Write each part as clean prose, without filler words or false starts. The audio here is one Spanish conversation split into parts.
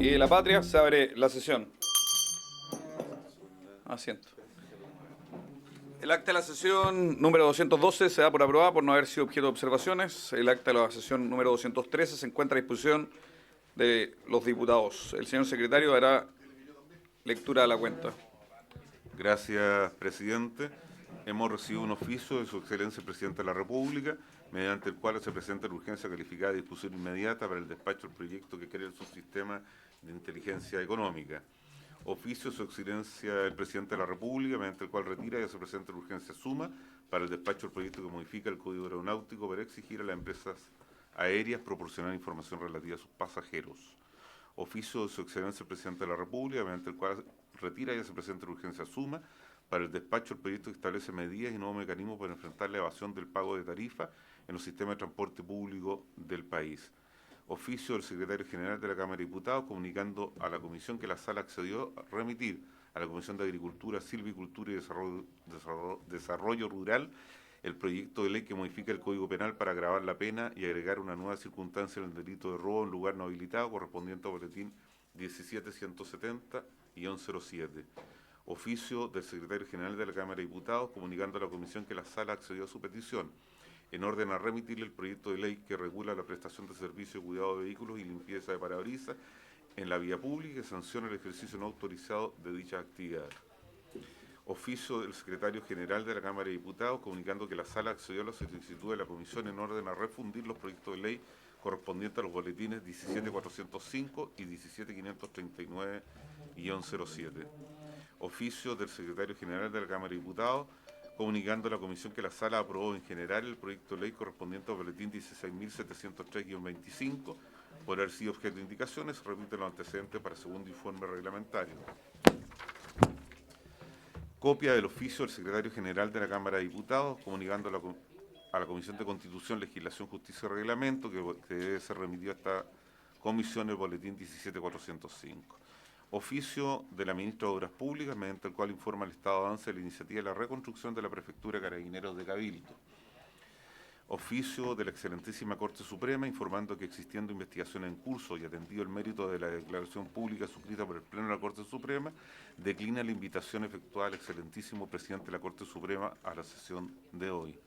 y de la Patria, se abre la sesión. Asiento. El acta de la sesión número 212 se da por aprobada por no haber sido objeto de observaciones. El acta de la sesión número 213 se encuentra a disposición de los diputados. El señor secretario dará lectura de la cuenta. Gracias, presidente. Hemos recibido un oficio de su excelencia el presidente de la República, mediante el cual se presenta la urgencia calificada de discusión inmediata para el despacho del proyecto que crea el subsistema de inteligencia económica. Oficio de su excelencia el presidente de la República, mediante el cual retira y se presenta la urgencia suma para el despacho del proyecto que modifica el Código Aeronáutico para exigir a las empresas aéreas proporcionar información relativa a sus pasajeros. Oficio de su excelencia el presidente de la República, mediante el cual retira y se presenta la urgencia suma para el despacho del proyecto que establece medidas y nuevos mecanismos para enfrentar la evasión del pago de tarifa en los sistemas de transporte público del país. Oficio del secretario general de la Cámara de Diputados comunicando a la Comisión que la Sala accedió a remitir a la Comisión de Agricultura, Silvicultura y Desarrollo Rural el proyecto de ley que modifica el Código Penal para agravar la pena y agregar una nueva circunstancia en el delito de robo en lugar no habilitado correspondiente al boletín 17170 y 1107. Oficio del secretario general de la Cámara de Diputados comunicando a la Comisión que la Sala accedió a su petición en orden a remitirle el proyecto de ley que regula la prestación de servicio de cuidado de vehículos y limpieza de parabrisas en la vía pública y que sanciona el ejercicio no autorizado de dicha actividad. Oficio del secretario general de la Cámara de Diputados comunicando que la Sala accedió a la solicitud de la Comisión en orden a refundir los proyectos de ley correspondientes a los boletines 17405 y 17539 y 1107. Oficio del secretario general de la Cámara de Diputados comunicando a la Comisión que la Sala aprobó en general el proyecto de ley correspondiente al boletín 16.703-25 por haber sido objeto de indicaciones, se repiten los antecedentes para segundo informe reglamentario. Copia del oficio del secretario general de la Cámara de Diputados comunicando a la Comisión de Constitución, Legislación, Justicia y Reglamento que debe ser remitido a esta comisión el boletín 17405. Oficio de la ministra de Obras Públicas, mediante el cual informa el estado de avance de la iniciativa de la reconstrucción de la Prefectura de Carabineros de Cabildo. Oficio de la Excelentísima Corte Suprema, informando que existiendo investigación en curso y atendido el mérito de la declaración pública suscrita por el Pleno de la Corte Suprema, declina la invitación efectuada al Excelentísimo Presidente de la Corte Suprema a la sesión de hoy.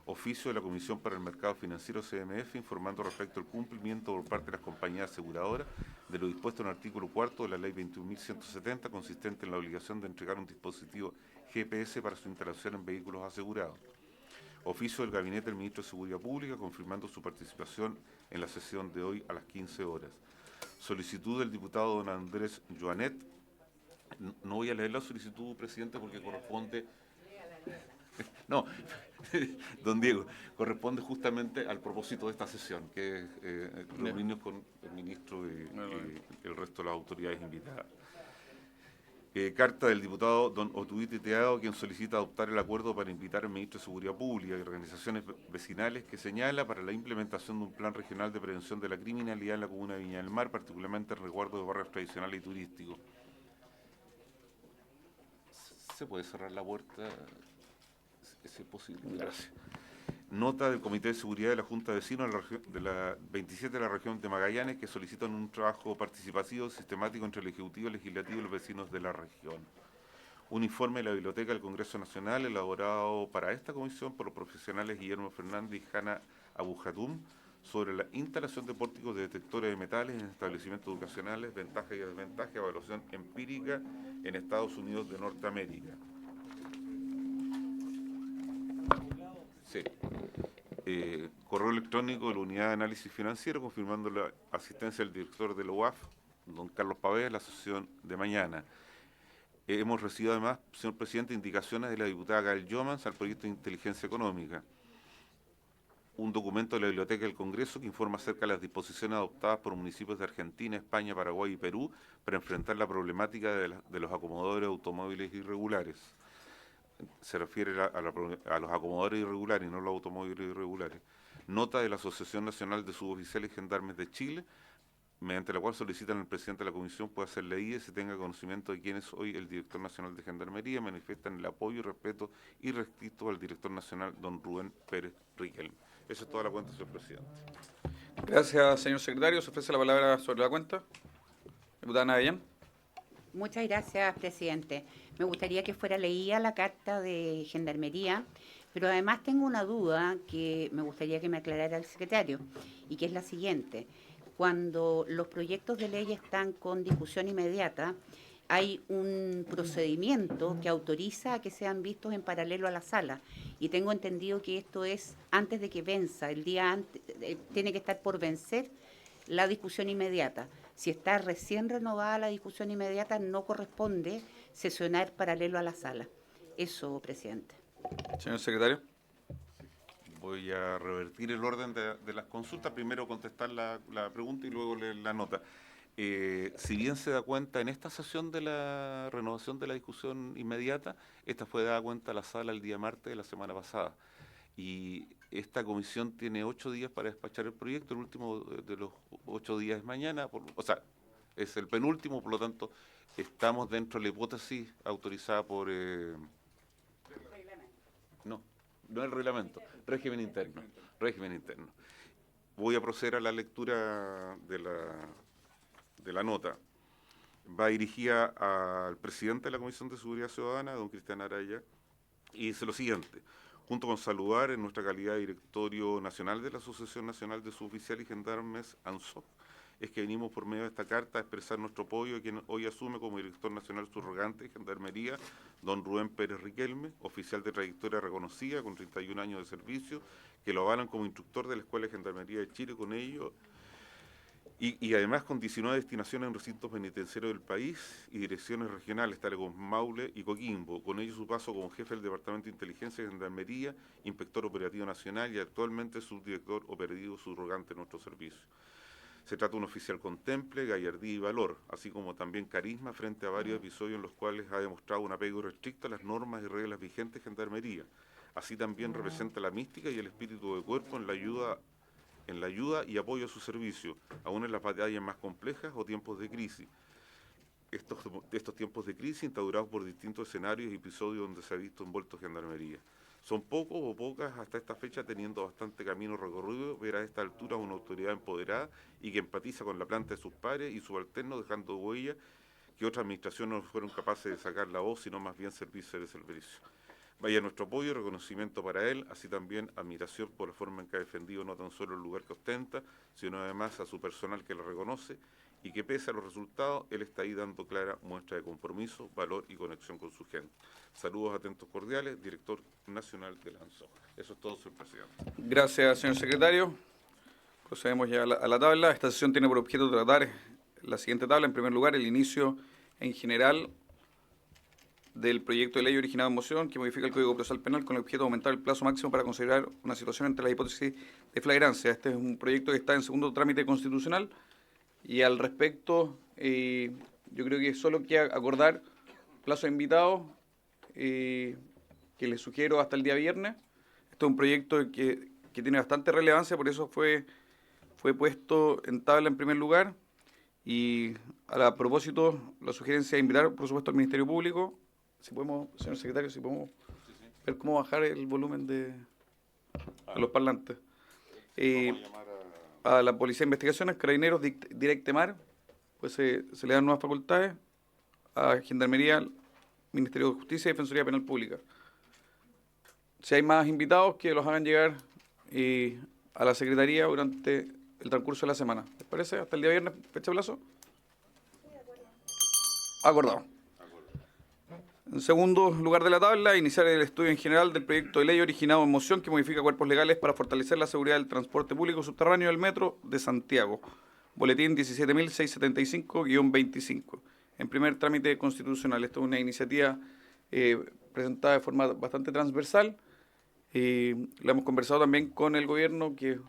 Oficio de la Comisión para el Mercado Financiero CMF, informando respecto al cumplimiento por parte de las compañías aseguradoras de lo dispuesto en el artículo 4 de la Ley 21.170, consistente en la obligación de entregar un dispositivo GPS para su instalación en vehículos asegurados. Oficio del Gabinete del Ministro de Seguridad Pública, confirmando su participación en la sesión de hoy a las 15 horas. Solicitud del diputado don Andrés Joanet. No voy a leer la solicitud, presidente, porque corresponde... No, don Diego, corresponde justamente al propósito de esta sesión, que es reunirnos con el ministro y el resto de las autoridades invitadas. Carta del diputado don Otuiti Teado, quien solicita adoptar el acuerdo para invitar al ministro de Seguridad Pública y organizaciones vecinales que señala para la implementación de un plan regional de prevención de la criminalidad en la comuna de Viña del Mar, particularmente en resguardo de barrios tradicionales y turísticos. ¿Se puede cerrar la puerta? ¿Es posible? Gracias. Nota del Comité de Seguridad de la Junta de Vecinos de la 27 de la región de Magallanes que solicitan un trabajo participativo sistemático entre el Ejecutivo, el Legislativo y los vecinos de la región. Un informe de la Biblioteca del Congreso Nacional elaborado para esta comisión por los profesionales Guillermo Fernández y Hanna Abujatum sobre la instalación de pórticos de detectores de metales en establecimientos educacionales, ventajas y desventajas, evaluación empírica en Estados Unidos de Norteamérica. Sí. Correo electrónico de la Unidad de Análisis Financiero confirmando la asistencia del director de la UAF, don Carlos Pavés, a la sesión de mañana. Hemos recibido además, señor presidente, indicaciones de la diputada Gael Yomans al proyecto de inteligencia económica. Un documento de la Biblioteca del Congreso que informa acerca de las disposiciones adoptadas por municipios de Argentina, España, Paraguay y Perú para enfrentar la problemática de los acomodadores de automóviles irregulares. Se refiere a los acomodadores irregulares y no los automóviles irregulares. Nota de la Asociación Nacional de Suboficiales y Gendarmes de Chile, mediante la cual solicitan al presidente de la Comisión pueda ser leída y se tenga conocimiento de quién es hoy el director nacional de Gendarmería, manifiestan el apoyo y respeto irrestricto al director nacional, don Rubén Pérez Riquelme. Esa es toda la cuenta, señor presidente. Gracias, señor secretario. ¿Se ofrece la palabra sobre la cuenta? Diputada Navellán. Muchas gracias, presidente. Me gustaría que fuera leída la carta de Gendarmería, pero además tengo una duda que me gustaría que me aclarara el secretario, y que es la siguiente. Cuando los proyectos de ley están con discusión inmediata, hay un procedimiento que autoriza a que sean vistos en paralelo a la sala, y tengo entendido que esto es antes de que venza, el día antes, tiene que estar por vencer la discusión inmediata. Si está recién renovada la discusión inmediata, no corresponde sesionar paralelo a la sala. Eso, presidente. Señor secretario. Voy a revertir el orden de las consultas. Primero contestar la pregunta y luego leer la nota. Si bien se da cuenta en esta sesión de la renovación de la discusión inmediata, esta fue dada cuenta a la sala el día martes de la semana pasada. Y esta comisión tiene 8 días para despachar el proyecto. El último de los 8 días es mañana, o sea, es el penúltimo, por lo tanto, estamos dentro de la hipótesis autorizada por... No el reglamento, régimen interno. Voy a proceder a la lectura de la nota. Va dirigida al presidente de la Comisión de Seguridad Ciudadana, don Cristian Araya, y dice lo siguiente: junto con saludar en nuestra calidad de directorio nacional de la Asociación Nacional de Suboficiales y Gendarmes, ANSOC, es que venimos por medio de esta carta a expresar nuestro apoyo a quien hoy asume como director nacional subrogante de Gendarmería, don Rubén Pérez Riquelme, oficial de trayectoria reconocida con 31 años de servicio, que lo avalan como instructor de la Escuela de Gendarmería de Chile con ello, y además con 19 destinaciones en recintos penitenciarios del país y direcciones regionales tales como Maule y Coquimbo, con ello su paso como jefe del Departamento de Inteligencia y Gendarmería, inspector operativo nacional y actualmente subdirector operativo subrogante de nuestro servicio. Se trata de un oficial con temple, gallardía y valor, así como también carisma frente a varios episodios en los cuales ha demostrado un apego irrestricto a las normas y reglas vigentes de Gendarmería. Así también representa la mística y el espíritu de cuerpo en la ayuda y apoyo a su servicio, aún en las batallas más complejas o tiempos de crisis. Estos tiempos de crisis instaurados por distintos escenarios y episodios donde se ha visto envuelto Gendarmería. Son pocos o pocas hasta esta fecha, teniendo bastante camino recorrido, ver a esta altura una autoridad empoderada y que empatiza con la planta de sus pares y subalternos, dejando huella que otras administraciones no fueron capaces de sacar la voz, sino más bien servirse de servicio. Vaya nuestro apoyo y reconocimiento para él, así también admiración por la forma en que ha defendido no tan solo el lugar que ostenta, sino además a su personal que lo reconoce y que pese a los resultados, él está ahí dando clara muestra de compromiso, valor y conexión con su gente. Saludos atentos cordiales, director nacional de la ANSOC. Eso es todo, señor presidente. Gracias, señor secretario. Procedemos ya a la tabla. Esta sesión tiene por objeto tratar la siguiente tabla. En primer lugar, el inicio en general del proyecto de ley originado en moción que modifica el Código Procesal Penal con el objeto de aumentar el plazo máximo para considerar una situación entre las hipótesis de flagrancia. Este es un proyecto que está en segundo trámite constitucional y al respecto yo creo que solo queda acordar plazo de invitados que les sugiero hasta el día viernes. Este es un proyecto que tiene bastante relevancia, por eso fue puesto en tabla en primer lugar. Y a propósito, la sugerencia de invitar, por supuesto, al Ministerio Público, si podemos, señor secretario, si podemos ver cómo bajar el volumen de los parlantes. A la Policía de Investigaciones, Carabineros, Directemar, pues se le dan nuevas facultades, a Gendarmería, Ministerio de Justicia y Defensoría Penal Pública. Si hay más invitados, que los hagan llegar a la Secretaría durante el transcurso de la semana. ¿Les parece? Hasta el día viernes, fecha de plazo. Acordado. En segundo lugar de la tabla, iniciar el estudio en general del proyecto de ley originado en moción que modifica cuerpos legales para fortalecer la seguridad del transporte público subterráneo del metro de Santiago. Boletín 17.675-25. En primer trámite constitucional. Esto es una iniciativa presentada de forma bastante transversal. La hemos conversado también con el gobierno, que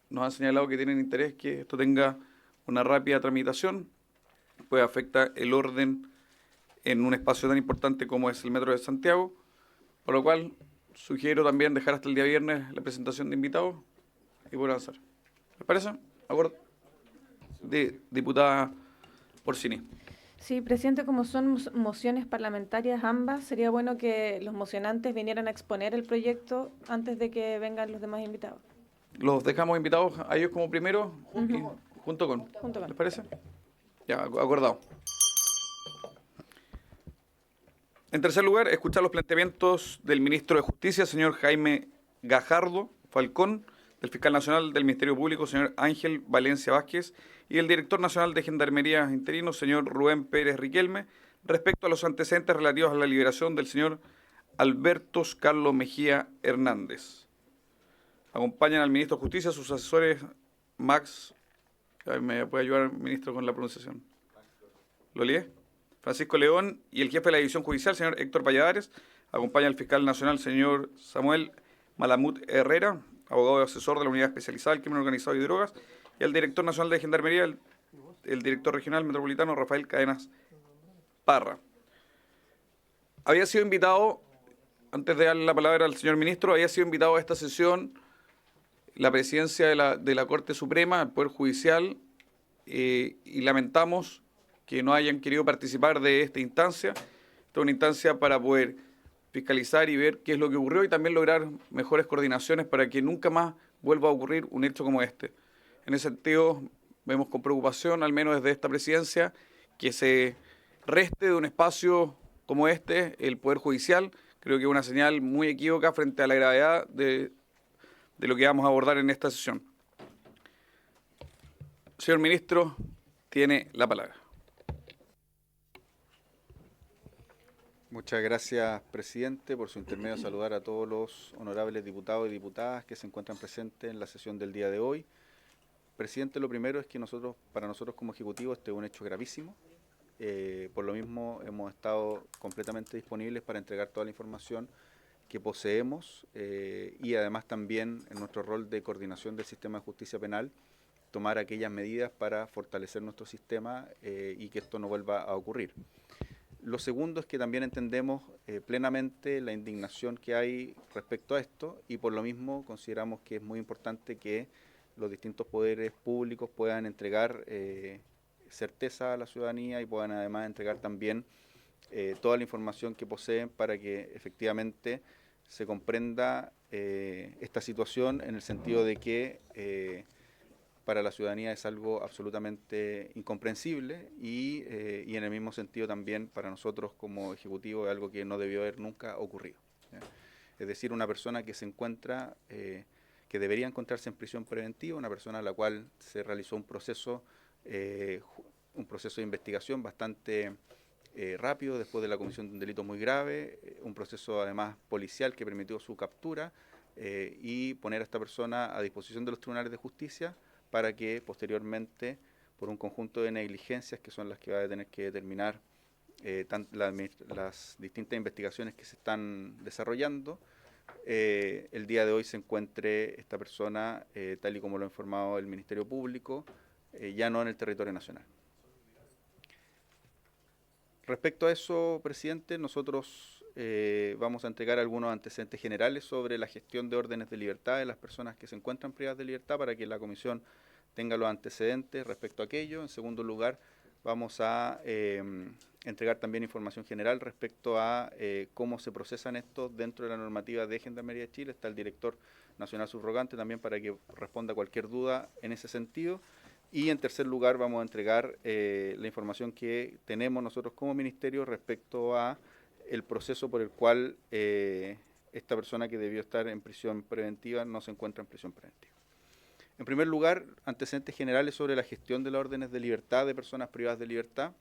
nos han señalado que tienen interés que esto tenga una rápida tramitación, pues afecta el orden en un espacio tan importante como es el Metro de Santiago, por lo cual sugiero también dejar hasta el día viernes la presentación de invitados y poder avanzar. ¿Les parece? ¿Acuerdo? Diputada Orsini. Sí, presidente, como son mociones parlamentarias ambas, sería bueno que los mocionantes vinieran a exponer el proyecto antes de que vengan los demás invitados. Los dejamos invitados a ellos como primero, junto con. Junto con. ¿Les parece? Ya, acordado. En tercer lugar, escuchar los planteamientos del ministro de Justicia, señor Jaime Gajardo Falcón, del fiscal nacional del Ministerio Público, señor Ángel Valencia Vázquez, y el director nacional de Gendarmería interino, señor Rubén Pérez Riquelme, respecto a los antecedentes relativos a la liberación del señor Alberto Carlos Mejía Hernández. Acompañan al ministro de Justicia sus asesores Max, ¿me puede ayudar, ministro, con la pronunciación? ¿Lolié? Francisco León, y el jefe de la división judicial, señor Héctor Valladares. Acompaña al fiscal nacional, señor Samuel Malamud Herrera, abogado y asesor de la Unidad Especializada del Crimen Organizado y Drogas, y al director nacional de Gendarmería, el director regional metropolitano, Rafael Cadenas Parra. Había sido invitado, antes de darle la palabra al señor ministro, había sido invitado a esta sesión la presidencia de la Corte Suprema, el Poder Judicial, y lamentamos que no hayan querido participar de esta instancia. Esta es una instancia para poder fiscalizar y ver qué es lo que ocurrió y también lograr mejores coordinaciones para que nunca más vuelva a ocurrir un hecho como este. En ese sentido, vemos con preocupación, al menos desde esta presidencia, que se reste de un espacio como este el Poder Judicial. Creo que es una señal muy equívoca frente a la gravedad de lo que vamos a abordar en esta sesión. Señor ministro, tiene la palabra. Muchas gracias, presidente. Por su intermedio, saludar a todos los honorables diputados y diputadas que se encuentran presentes en la sesión del día de hoy. Presidente, lo primero es que para nosotros como Ejecutivo este es un hecho gravísimo. Por lo mismo hemos estado completamente disponibles para entregar toda la información que poseemos y además también en nuestro rol de coordinación del sistema de justicia penal, tomar aquellas medidas para fortalecer nuestro sistema y que esto no vuelva a ocurrir. Lo segundo es que también entendemos plenamente la indignación que hay respecto a esto y por lo mismo consideramos que es muy importante que los distintos poderes públicos puedan entregar certeza a la ciudadanía y puedan además entregar también toda la información que poseen para que efectivamente se comprenda esta situación en el sentido de que para la ciudadanía es algo absolutamente incomprensible y en el mismo sentido también para nosotros como Ejecutivo es algo que no debió haber nunca ocurrido, ¿ya? Es decir, una persona que se encuentra, que debería encontrarse en prisión preventiva, una persona a la cual se realizó un proceso de investigación bastante rápido después de la comisión de un delito muy grave, un proceso además policial que permitió su captura y poner a esta persona a disposición de los tribunales de justicia para que posteriormente, por un conjunto de negligencias que son las que va a tener que determinar las distintas investigaciones que se están desarrollando, el día de hoy se encuentre esta persona, tal y como lo ha informado el Ministerio Público, ya no en el territorio nacional. Respecto a eso, presidente, nosotros vamos a entregar algunos antecedentes generales sobre la gestión de órdenes de libertad de las personas que se encuentran privadas de libertad para que la comisión tenga los antecedentes respecto a aquello. En segundo lugar, vamos a entregar también información general respecto a cómo se procesan estos dentro de la normativa de Gendarmería de Chile. Está el director nacional subrogante también para que responda cualquier duda en ese sentido. Y en tercer lugar vamos a entregar la información que tenemos nosotros como ministerio respecto a el proceso por el cual esta persona que debió estar en prisión preventiva no se encuentra en prisión preventiva. En primer lugar, antecedentes generales sobre la gestión de las órdenes de libertad de personas privadas de libertad.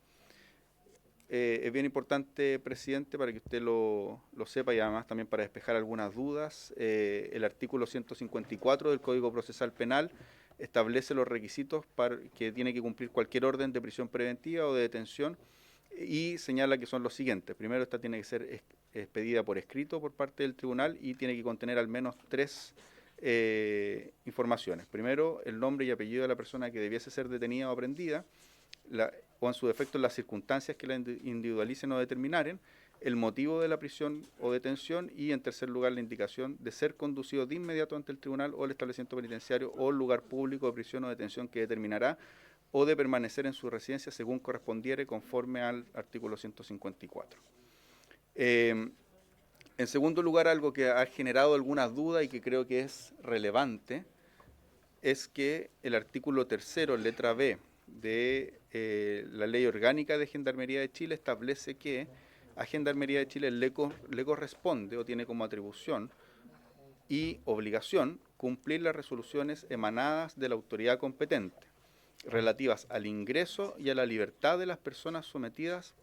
Es bien importante, presidente, para que usted lo sepa y además también para despejar algunas dudas. El artículo 154 del Código Procesal Penal establece los requisitos que tiene que cumplir cualquier orden de prisión preventiva o de detención y señala que son los siguientes. Primero, esta tiene que ser expedida por escrito por parte del tribunal y tiene que contener al menos tres informaciones. Primero, el nombre y apellido de la persona que debiese ser detenida o aprehendida, o en su defecto las circunstancias que la individualicen o determinaren, el motivo de la prisión o detención y, en tercer lugar, la indicación de ser conducido de inmediato ante el tribunal o el establecimiento penitenciario o el lugar público de prisión o detención que determinará o de permanecer en su residencia según correspondiere conforme al artículo 154. En segundo lugar, algo que ha generado algunas dudas y que creo que es relevante, es que el artículo 3º, letra B, de la Ley Orgánica de Gendarmería de Chile establece que a Gendarmería de Chile le corresponde o tiene como atribución y obligación cumplir las resoluciones emanadas de la autoridad competente relativas al ingreso y a la libertad de las personas sometidas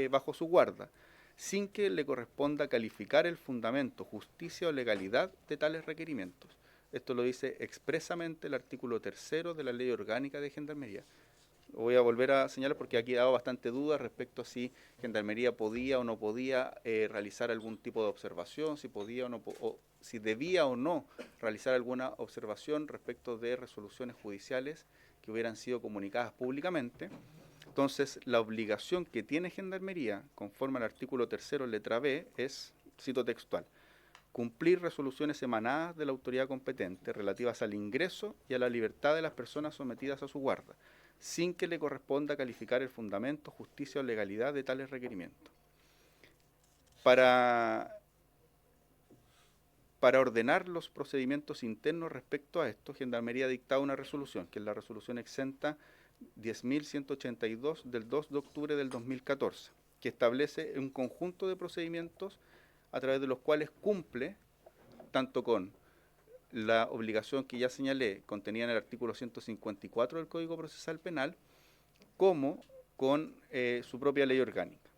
bajo su guarda, sin que le corresponda calificar el fundamento, justicia o legalidad de tales requerimientos. Esto lo dice expresamente el artículo 3º de la Ley Orgánica de Gendarmería. Lo voy a volver a señalar porque aquí ha dado bastante duda respecto a si Gendarmería podía o no podía realizar algún tipo de observación, si podía o no, o si debía o no realizar alguna observación respecto de resoluciones judiciales que hubieran sido comunicadas públicamente. Entonces, la obligación que tiene Gendarmería, conforme al artículo 3º, letra B, es, cito textual, cumplir resoluciones emanadas de la autoridad competente relativas al ingreso y a la libertad de las personas sometidas a su guarda, sin que le corresponda calificar el fundamento, justicia o legalidad de tales requerimientos. Para ordenar los procedimientos internos respecto a esto, Gendarmería ha dictado una resolución, que es la resolución exenta 10.182 del 2 de octubre del 2014, que establece un conjunto de procedimientos a través de los cuales cumple tanto con la obligación que ya señalé, contenida en el artículo 154 del Código Procesal Penal, como con su propia ley orgánica.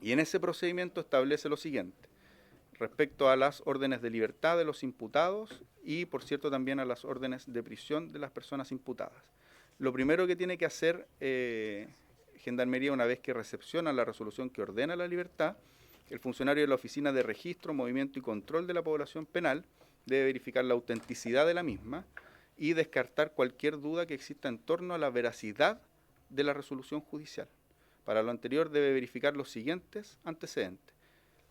Y en ese procedimiento establece lo siguiente, respecto a las órdenes de libertad de los imputados y, por cierto, también a las órdenes de prisión de las personas imputadas. Lo primero que tiene que hacer Gendarmería una vez que recepciona la resolución que ordena la libertad, el funcionario de la Oficina de Registro, Movimiento y Control de la Población Penal debe verificar la autenticidad de la misma y descartar cualquier duda que exista en torno a la veracidad de la resolución judicial. Para lo anterior debe verificar los siguientes antecedentes.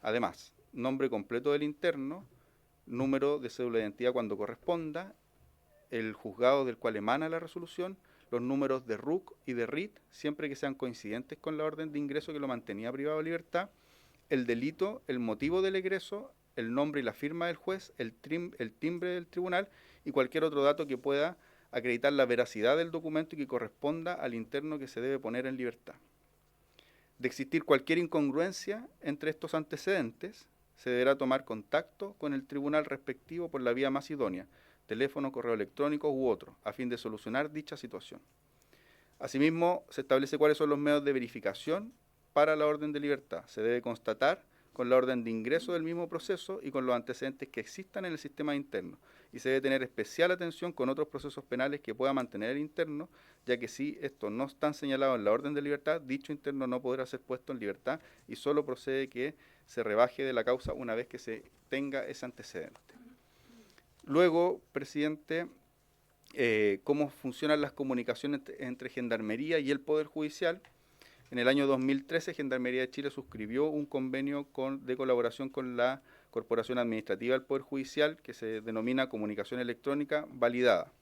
Además, nombre completo del interno, número de cédula de identidad cuando corresponda, el juzgado del cual emana la resolución, los números de RUC y de RIT, siempre que sean coincidentes con la orden de ingreso que lo mantenía privado de libertad, el delito, el motivo del egreso, el nombre y la firma del juez, el timbre del tribunal y cualquier otro dato que pueda acreditar la veracidad del documento y que corresponda al interno que se debe poner en libertad. De existir cualquier incongruencia entre estos antecedentes, se deberá tomar contacto con el tribunal respectivo por la vía más idónea, teléfono, correo electrónico u otro, a fin de solucionar dicha situación. Asimismo, se establece cuáles son los medios de verificación para la orden de libertad. Se debe constatar con la orden de ingreso del mismo proceso y con los antecedentes que existan en el sistema interno. Y se debe tener especial atención con otros procesos penales que pueda mantener el interno, ya que si estos no están señalados en la orden de libertad, dicho interno no podrá ser puesto en libertad y solo procede que se rebaje de la causa una vez que se tenga ese antecedente. Luego, presidente, cómo funcionan las comunicaciones entre Gendarmería y el Poder Judicial. En el año 2013, Gendarmería de Chile suscribió un convenio de colaboración con la Corporación Administrativa del Poder Judicial, que se denomina Comunicación Electrónica Validada,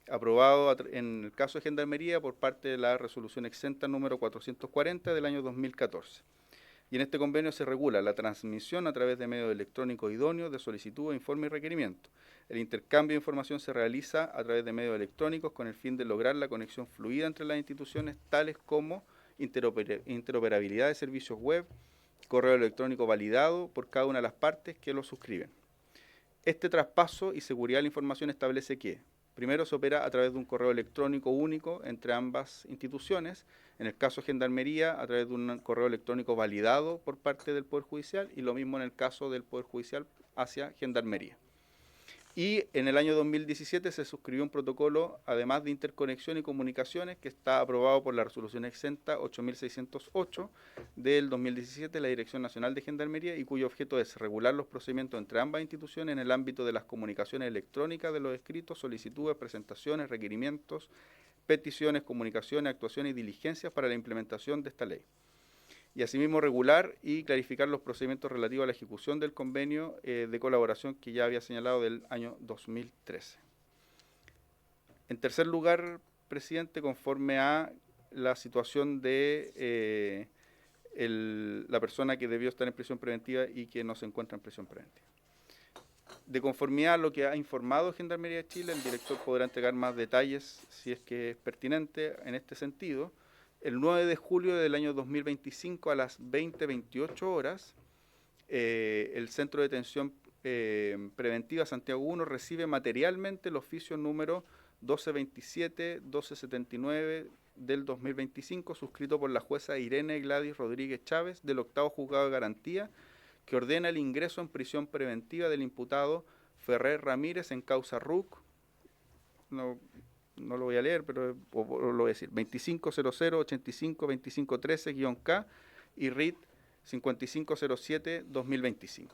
aprobado en el caso de Gendarmería por parte de la resolución exenta número 440 del año 2014. Y en este convenio se regula la transmisión a través de medios electrónicos idóneos de solicitud, informe y requerimiento. El intercambio de información se realiza a través de medios electrónicos con el fin de lograr la conexión fluida entre las instituciones, tales como interoperabilidad de servicios web, correo electrónico validado por cada una de las partes que lo suscriben. Este traspaso y seguridad de la información establece que, primero, se opera a través de un correo electrónico único entre ambas instituciones, en el caso de Gendarmería, a través de un correo electrónico validado por parte del Poder Judicial, y lo mismo en el caso del Poder Judicial hacia Gendarmería. Y en el año 2017 se suscribió un protocolo, además de interconexión y comunicaciones, que está aprobado por la resolución exenta 8608 del 2017 de la Dirección Nacional de Gendarmería y cuyo objeto es regular los procedimientos entre ambas instituciones en el ámbito de las comunicaciones electrónicas de los escritos, solicitudes, presentaciones, requerimientos, peticiones, comunicaciones, actuaciones y diligencias para la implementación de esta ley. Y asimismo regular y clarificar los procedimientos relativos a la ejecución del convenio de colaboración que ya había señalado del año 2013. En tercer lugar, presidente, conforme a la situación de la persona que debió estar en prisión preventiva y que no se encuentra en prisión preventiva. De conformidad a lo que ha informado Gendarmería de Chile, el director podrá entregar más detalles si es que es pertinente en este sentido. El 9 de julio del año 2025 a las 20:28 horas, el Centro de Detención Preventiva Santiago 1 recibe materialmente el oficio número 1227-1279 del 2025, suscrito por la jueza Irene Gladys Rodríguez Chávez del 8º Juzgado de Garantía, que ordena el ingreso en prisión preventiva del imputado Ferrer Ramírez en causa RUC, no lo voy a leer, pero lo voy a decir, 2500852513-K y RIT 5507-2025.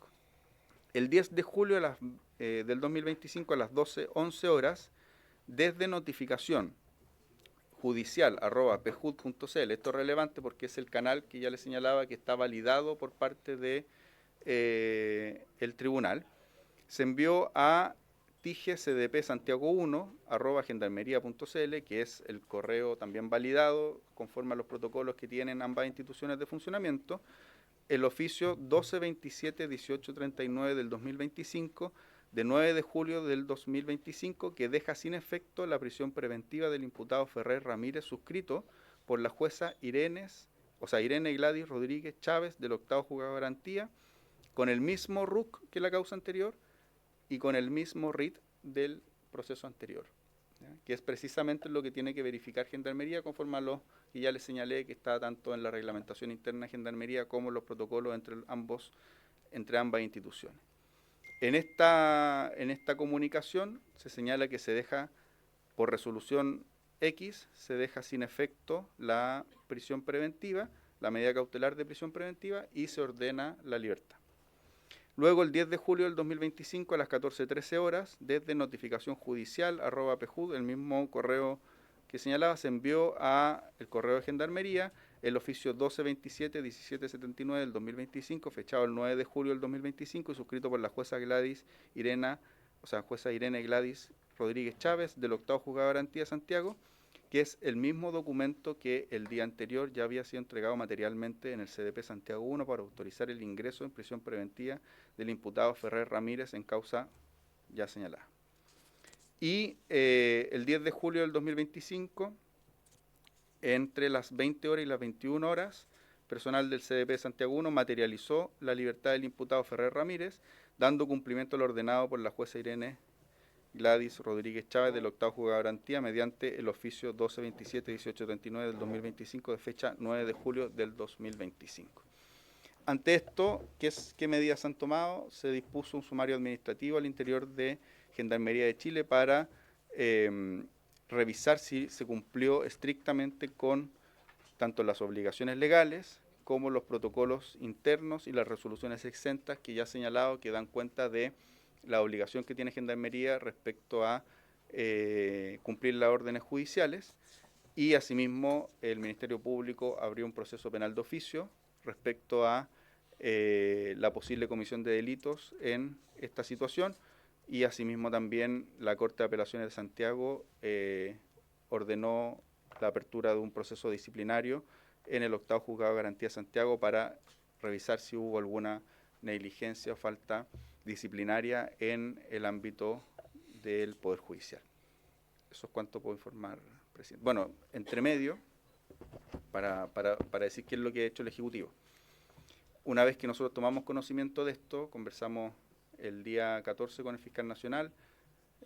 El 10 de julio del 2025 a las 12:11 horas, desde notificación judicial @pjud.cl, esto es relevante porque es el canal que ya les señalaba que está validado por parte de el tribunal, se envió a TIGE CDP Santiago 1 @gendarmería.cl, que es el correo también validado conforme a los protocolos que tienen ambas instituciones de funcionamiento, el oficio 1227-1839 del 2025 de 9 de julio del 2025, que deja sin efecto la prisión preventiva del imputado Ferrer Ramírez, suscrito por la jueza Irene Gladys Rodríguez Chávez del 8º Juzgado de Garantía, con el mismo RUC que la causa anterior y con el mismo RIT del proceso anterior, ¿ya? Que es precisamente lo que tiene que verificar Gendarmería conforme a lo que ya les señalé, que está tanto en la reglamentación interna de Gendarmería como en los protocolos entre ambas instituciones. En esta comunicación se señala que se deja, por resolución X, se deja sin efecto la prisión preventiva, la medida cautelar de prisión preventiva, y se ordena la libertad. Luego, el 10 de julio del 2025 a las 14:13 horas, desde notificación judicial @pjud, el mismo correo que señalaba, se envió a el correo de Gendarmería el oficio 1227-1779 del 2025, fechado el 9 de julio del 2025 y suscrito por la jueza Irene Gladys Rodríguez Chávez del 8º Juzgado de Garantía de Santiago, que es el mismo documento que el día anterior ya había sido entregado materialmente en el CDP Santiago 1 para autorizar el ingreso en prisión preventiva del imputado Ferrer Ramírez en causa ya señalada. Y el 10 de julio del 2025, entre las 20 horas y las 21 horas, personal del CDP Santiago 1 materializó la libertad del imputado Ferrer Ramírez, dando cumplimiento al ordenado por la jueza Irene Gladys Rodríguez Chávez del 8º Juzgado de Garantía mediante el oficio 1227-1839 del 2025 de fecha 9 de julio del 2025. Ante esto, ¿qué medidas han tomado? Se dispuso un sumario administrativo al interior de Gendarmería de Chile para revisar si se cumplió estrictamente con tanto las obligaciones legales como los protocolos internos y las resoluciones exentas que ya he señalado, que dan cuenta de la obligación que tiene Gendarmería respecto a cumplir las órdenes judiciales, y asimismo el Ministerio Público abrió un proceso penal de oficio respecto a la posible comisión de delitos en esta situación, y asimismo también la Corte de Apelaciones de Santiago ordenó la apertura de un proceso disciplinario en el 8º Juzgado de Garantía de Santiago para revisar si hubo alguna negligencia o falta disciplinaria en el ámbito del Poder Judicial. Eso es cuanto puedo informar, presidente. Bueno, entre medio, para decir qué es lo que ha hecho el Ejecutivo. Una vez que nosotros tomamos conocimiento de esto, conversamos el día 14 con el Fiscal Nacional,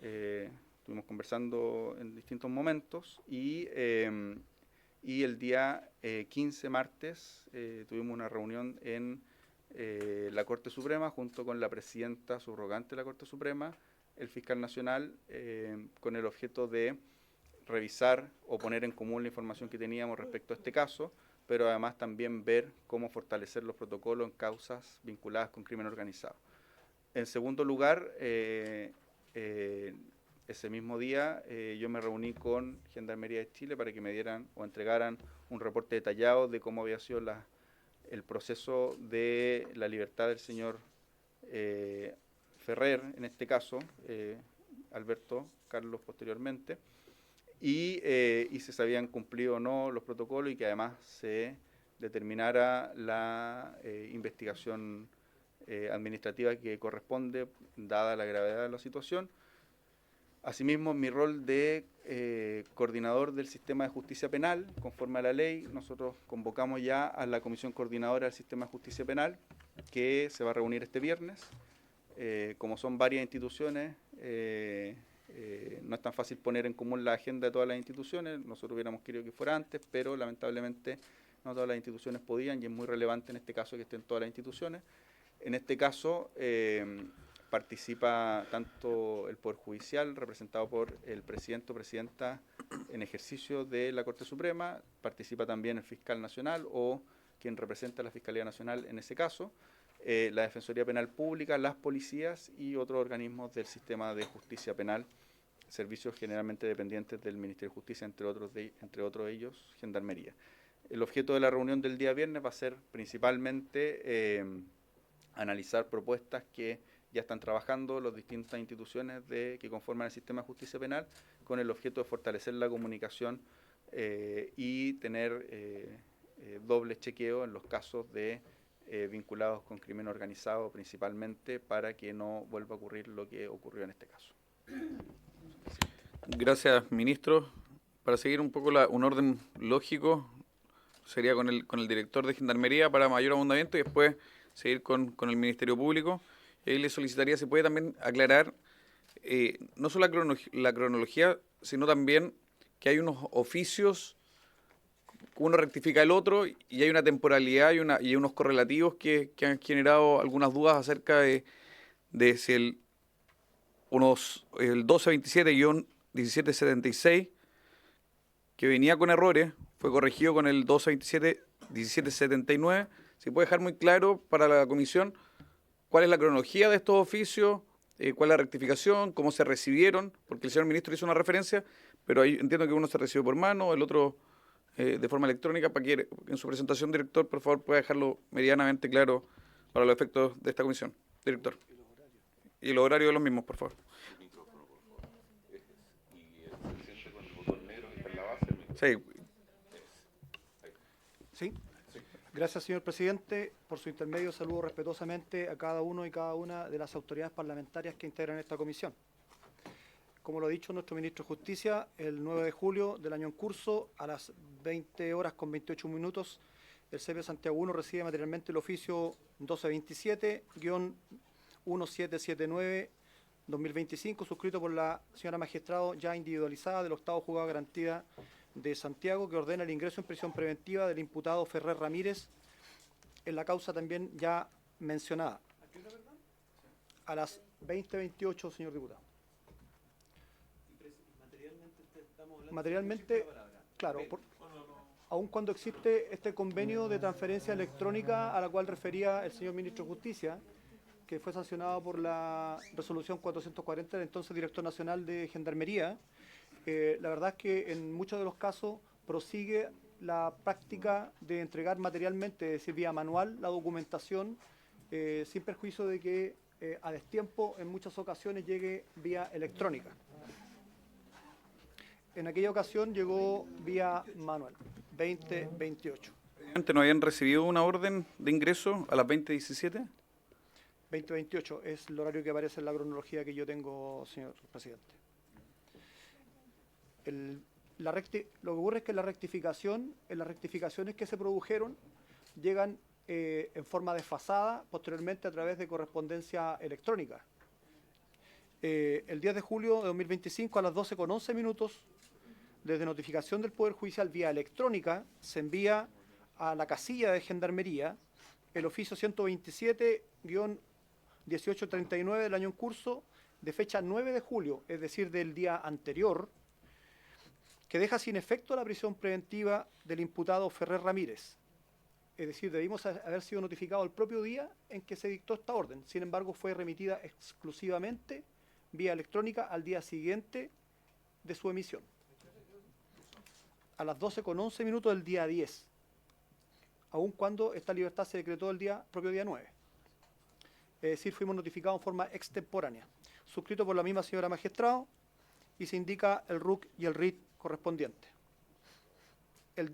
estuvimos conversando en distintos momentos, y el día 15, martes, tuvimos una reunión en la Corte Suprema junto con la presidenta subrogante de la Corte Suprema, el Fiscal Nacional, con el objeto de revisar o poner en común la información que teníamos respecto a este caso, pero además también ver cómo fortalecer los protocolos en causas vinculadas con crimen organizado. En segundo lugar, ese mismo día yo me reuní con Gendarmería de Chile para que me dieran o entregaran un reporte detallado de cómo había sido el proceso de la libertad del señor Ferrer, en este caso, Alberto Carlos posteriormente, y si se habían cumplido o no los protocolos, y que además se determinara la investigación administrativa que corresponde, dada la gravedad de la situación. Asimismo, en mi rol de coordinador del sistema de justicia penal, conforme a la ley, nosotros convocamos ya a la Comisión Coordinadora del Sistema de Justicia Penal, que se va a reunir este viernes. Como son varias instituciones, no es tan fácil poner en común la agenda de todas las instituciones. Nosotros hubiéramos querido que fuera antes, pero lamentablemente no todas las instituciones podían, y es muy relevante en este caso que estén todas las instituciones. En este caso, participa tanto el Poder Judicial, representado por el presidente o presidenta en ejercicio de la Corte Suprema, participa también el fiscal nacional o quien representa a la Fiscalía Nacional en ese caso, la Defensoría Penal Pública, las policías y otros organismos del sistema de justicia penal, servicios generalmente dependientes del Ministerio de Justicia, entre otros ellos, Gendarmería. El objeto de la reunión del día viernes va a ser principalmente analizar propuestas que ya están trabajando las distintas instituciones que conforman el sistema de justicia penal, con el objeto de fortalecer la comunicación y tener doble chequeo en los casos vinculados con crimen organizado principalmente, para que no vuelva a ocurrir lo que ocurrió en este caso. Gracias, ministro. Para seguir un poco un orden lógico, sería con el director de Gendarmería para mayor abundamiento y después seguir con el Ministerio Público. Y ahí le solicitaría si puede también aclarar no solo la cronología, sino también que hay unos oficios, uno rectifica el otro y hay una temporalidad y unos correlativos que han generado algunas dudas acerca de si el 1227-1776, que venía con errores, fue corregido con el 1227-1779. Si puede dejar muy claro para la comisión cuál es la cronología de estos oficios, cuál es la rectificación, cómo se recibieron, porque el señor ministro hizo una referencia, pero ahí entiendo que uno se recibió por mano, el otro de forma electrónica, para que en su presentación, director, por favor, pueda dejarlo medianamente claro para los efectos de esta comisión. Director. Y los horarios de los mismos, por favor. Sí. Sí. Gracias, señor presidente. Por su intermedio, saludo respetuosamente a cada uno y cada una de las autoridades parlamentarias que integran esta comisión. Como lo ha dicho nuestro ministro de Justicia, el 9 de julio del año en curso, a las 20:28, el CEP Santiago 1 recibe materialmente el oficio 1227-1779-2025, suscrito por la señora magistrado ya individualizada del octavo juzgado de garantía de Santiago, que ordena el ingreso en prisión preventiva del imputado Ferrer Ramírez en la causa también ya mencionada. A las 20:28, señor diputado. Materialmente, claro, aun cuando existe este convenio de transferencia electrónica a la cual refería el señor ministro de Justicia, que fue sancionado por la resolución 440 del entonces director nacional de Gendarmería, la verdad es que en muchos de los casos prosigue la práctica de entregar materialmente, es decir, vía manual, la documentación, sin perjuicio de que a destiempo en muchas ocasiones llegue vía electrónica. En aquella ocasión llegó vía manual, 20:28. ¿No habían recibido una orden de ingreso a las 20:17? 20:28 es el horario que aparece en la cronología que yo tengo, señor presidente. Lo que ocurre es que en las rectificaciones que se produjeron llegan en forma desfasada posteriormente a través de correspondencia electrónica. El 10 de julio de 2025 a las 12:11, desde notificación del Poder Judicial vía electrónica, se envía a la casilla de Gendarmería el oficio 127-1839 del año en curso, de fecha 9 de julio, es decir, del día anterior, que deja sin efecto la prisión preventiva del imputado Ferrer Ramírez. Es decir, debimos haber sido notificados el propio día en que se dictó esta orden. Sin embargo, fue remitida exclusivamente vía electrónica al día siguiente de su emisión. A las 12:11 del día 10, aun cuando esta libertad se decretó el propio día 9. Es decir, fuimos notificados en forma extemporánea, suscrito por la misma señora magistrado, y se indica el RUC y el RIT correspondiente. El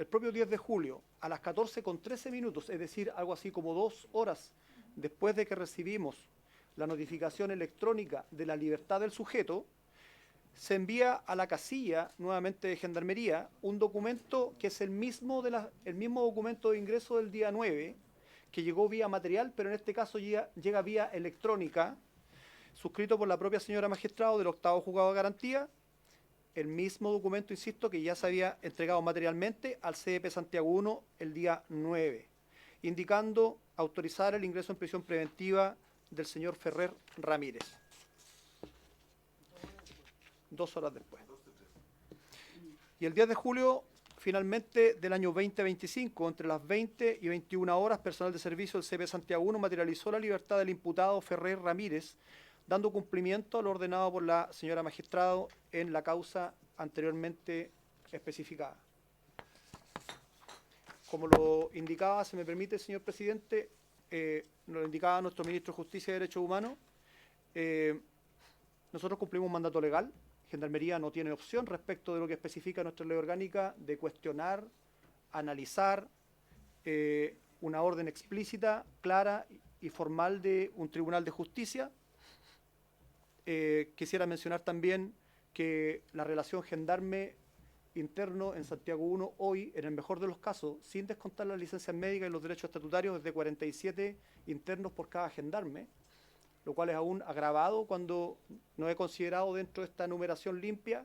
propio 10 de julio, a las 14:13, es decir, algo así como 2 horas después de que recibimos la notificación electrónica de la libertad del sujeto, se envía a la casilla nuevamente de Gendarmería un documento que es el mismo documento de ingreso del día 9, que llegó vía material, pero en este caso llega vía electrónica, suscrito por la propia señora magistrado del 8º Juzgado de Garantía, el mismo documento, insisto, que ya se había entregado materialmente al CDP Santiago 1 el día 9, indicando autorizar el ingreso en prisión preventiva del señor Ferrer Ramírez. 2 horas después. Y el 10 de julio, finalmente, del año 2025, entre las 20 y 21 horas, personal de servicio del CP Santiago 1 materializó la libertad del imputado Ferrer Ramírez, dando cumplimiento a lo ordenado por la señora magistrado en la causa anteriormente especificada. Como lo indicaba, se me permite, señor presidente, lo indicaba nuestro ministro de Justicia y Derechos Humanos, nosotros cumplimos un mandato legal. Gendarmería no tiene opción respecto de lo que especifica nuestra ley orgánica de cuestionar, analizar una orden explícita, clara y formal de un tribunal de justicia. Quisiera mencionar también que la relación gendarme interno en Santiago 1 hoy, en el mejor de los casos, sin descontar las licencias médicas y los derechos estatutarios, es de 47 internos por cada gendarme, lo cual es aún agravado cuando no he considerado dentro de esta numeración limpia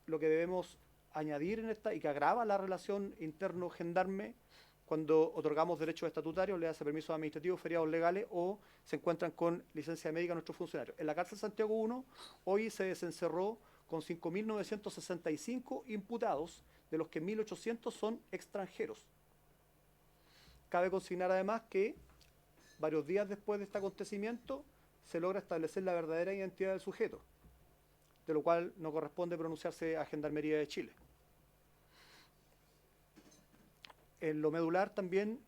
lo que debemos añadir en esta y que agrava la relación interno-gendarme cuando otorgamos derechos estatutarios, le hace permisos administrativos, feriados legales o se encuentran con licencia médica nuestros funcionarios. En la cárcel Santiago 1 hoy se desencerró con 5.965 imputados, de los que 1.800 son extranjeros. Cabe consignar además que varios días después de este acontecimiento se logra establecer la verdadera identidad del sujeto, de lo cual no corresponde pronunciarse a Gendarmería de Chile. En lo medular también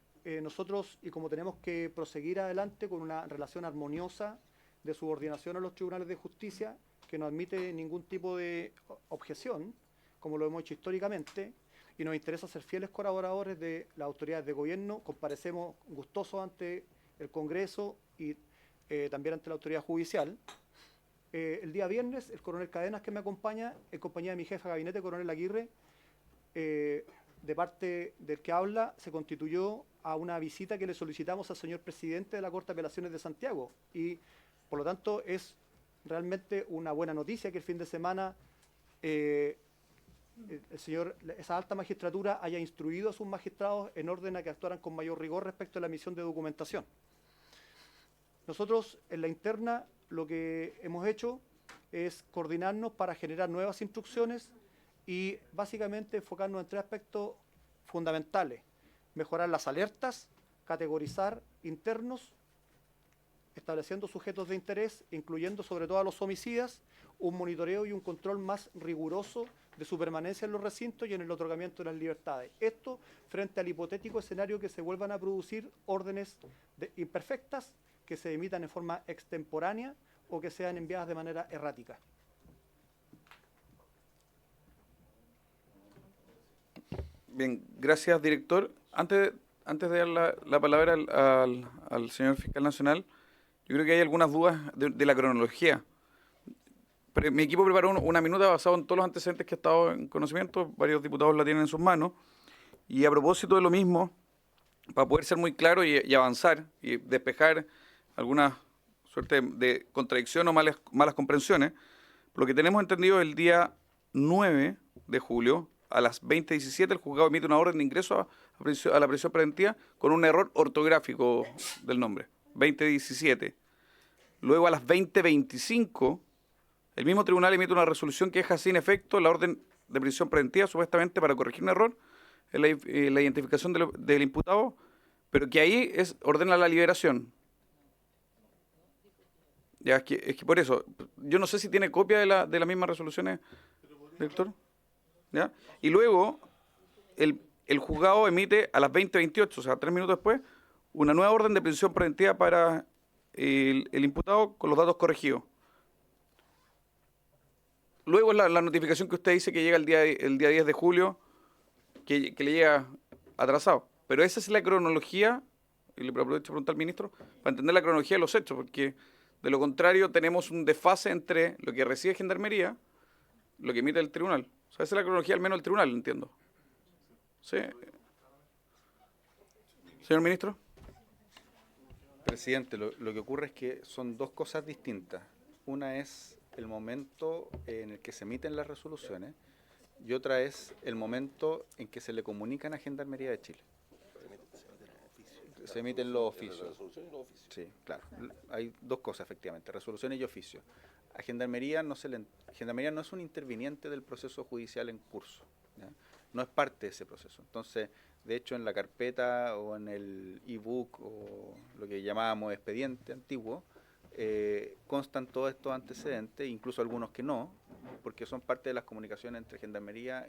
nosotros, y como tenemos que proseguir adelante con una relación armoniosa de subordinación a los tribunales de justicia, que no admite ningún tipo de objeción, como lo hemos hecho históricamente, y nos interesa ser fieles colaboradores de las autoridades de gobierno, comparecemos gustosos ante el Congreso y también ante la autoridad judicial. El día viernes, el coronel Cadenas, que me acompaña, en compañía de mi jefe de gabinete, coronel Aguirre, de parte del que habla, se constituyó a una visita que le solicitamos al señor presidente de la Corte de Apelaciones de Santiago. Y, por lo tanto, es realmente una buena noticia que el fin de semana esa alta magistratura haya instruido a sus magistrados en orden a que actuaran con mayor rigor respecto a la emisión de documentación. Nosotros, en la interna, lo que hemos hecho es coordinarnos para generar nuevas instrucciones y básicamente enfocarnos en 3 aspectos fundamentales: mejorar las alertas, categorizar internos, estableciendo sujetos de interés, incluyendo sobre todo a los homicidas, un monitoreo y un control más riguroso de su permanencia en los recintos y en el otorgamiento de las libertades. Esto frente al hipotético escenario que se vuelvan a producir órdenes imperfectas que se emitan en forma extemporánea o que sean enviadas de manera errática. Bien, gracias, director. Antes de dar la palabra al señor fiscal nacional, yo creo que hay algunas dudas de la cronología. Mi equipo preparó una minuta basada en todos los antecedentes que he estado en conocimiento, varios diputados la tienen en sus manos, y a propósito de lo mismo, para poder ser muy claro y avanzar y despejar alguna suerte de contradicción o malas comprensiones, lo que tenemos entendido el día 9 de julio, a las 20:17, el juzgado emite una orden de ingreso a la prisión preventiva con un error ortográfico del nombre, 20:17. Luego a las 20:25, el mismo tribunal emite una resolución que deja sin efecto la orden de prisión preventiva, supuestamente para corregir un error en la identificación del imputado, pero que ahí ordena la liberación. Ya, es que por eso, yo no sé si tiene copia de las mismas resoluciones, director. ¿Ya? Y luego, el juzgado emite a las 20:28, o sea, 3 minutos después, una nueva orden de prisión preventiva para el imputado con los datos corregidos. Luego la notificación que usted dice que llega el día 10 de julio, que le llega atrasado. Pero esa es la cronología, y le aprovecho a preguntar al ministro, para entender la cronología de los hechos, porque De lo contrario, tenemos un desfase entre lo que recibe Gendarmería, lo que emite el tribunal. O sea, esa es la cronología al menos del tribunal, entiendo. ¿Sí? Señor ministro. Presidente, lo que ocurre es que son dos cosas distintas. Una es el momento en el que se emiten las resoluciones y otra es el momento en que se le comunican a Gendarmería de Chile. Se emiten los oficios. Sí, claro. Hay dos cosas, efectivamente, resoluciones y oficios. A Gendarmería Gendarmería no es un interviniente del proceso judicial en curso, ¿ya? No es parte de ese proceso. Entonces, de hecho, en la carpeta o en el ebook o lo que llamábamos expediente antiguo, constan todos estos antecedentes, incluso algunos que no, porque son parte de las comunicaciones entre Gendarmería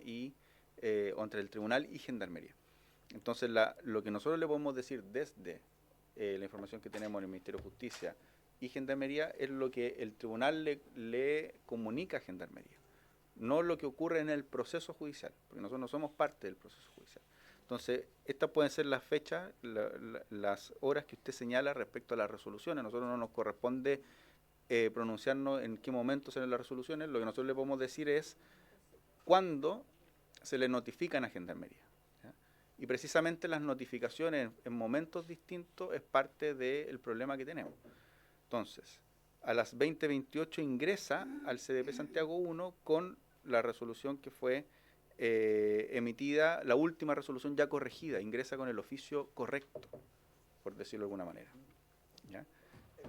o entre el tribunal y Gendarmería. Entonces, lo que nosotros le podemos decir desde la información que tenemos en el Ministerio de Justicia y Gendarmería es lo que el tribunal le comunica a Gendarmería, no lo que ocurre en el proceso judicial, porque nosotros no somos parte del proceso judicial. Entonces, estas pueden ser las fechas, las horas que usted señala respecto a las resoluciones. A nosotros no nos corresponde pronunciarnos en qué momento se leen las resoluciones. Lo que nosotros le podemos decir es cuándo se le notifican a Gendarmería, ¿ya? Y precisamente las notificaciones en momentos distintos es parte del problema que tenemos. Entonces, a las 20:28 ingresa al CDP Santiago 1 con la resolución que fue emitida, la última resolución ya corregida, ingresa con el oficio correcto, por decirlo de alguna manera, ¿ya?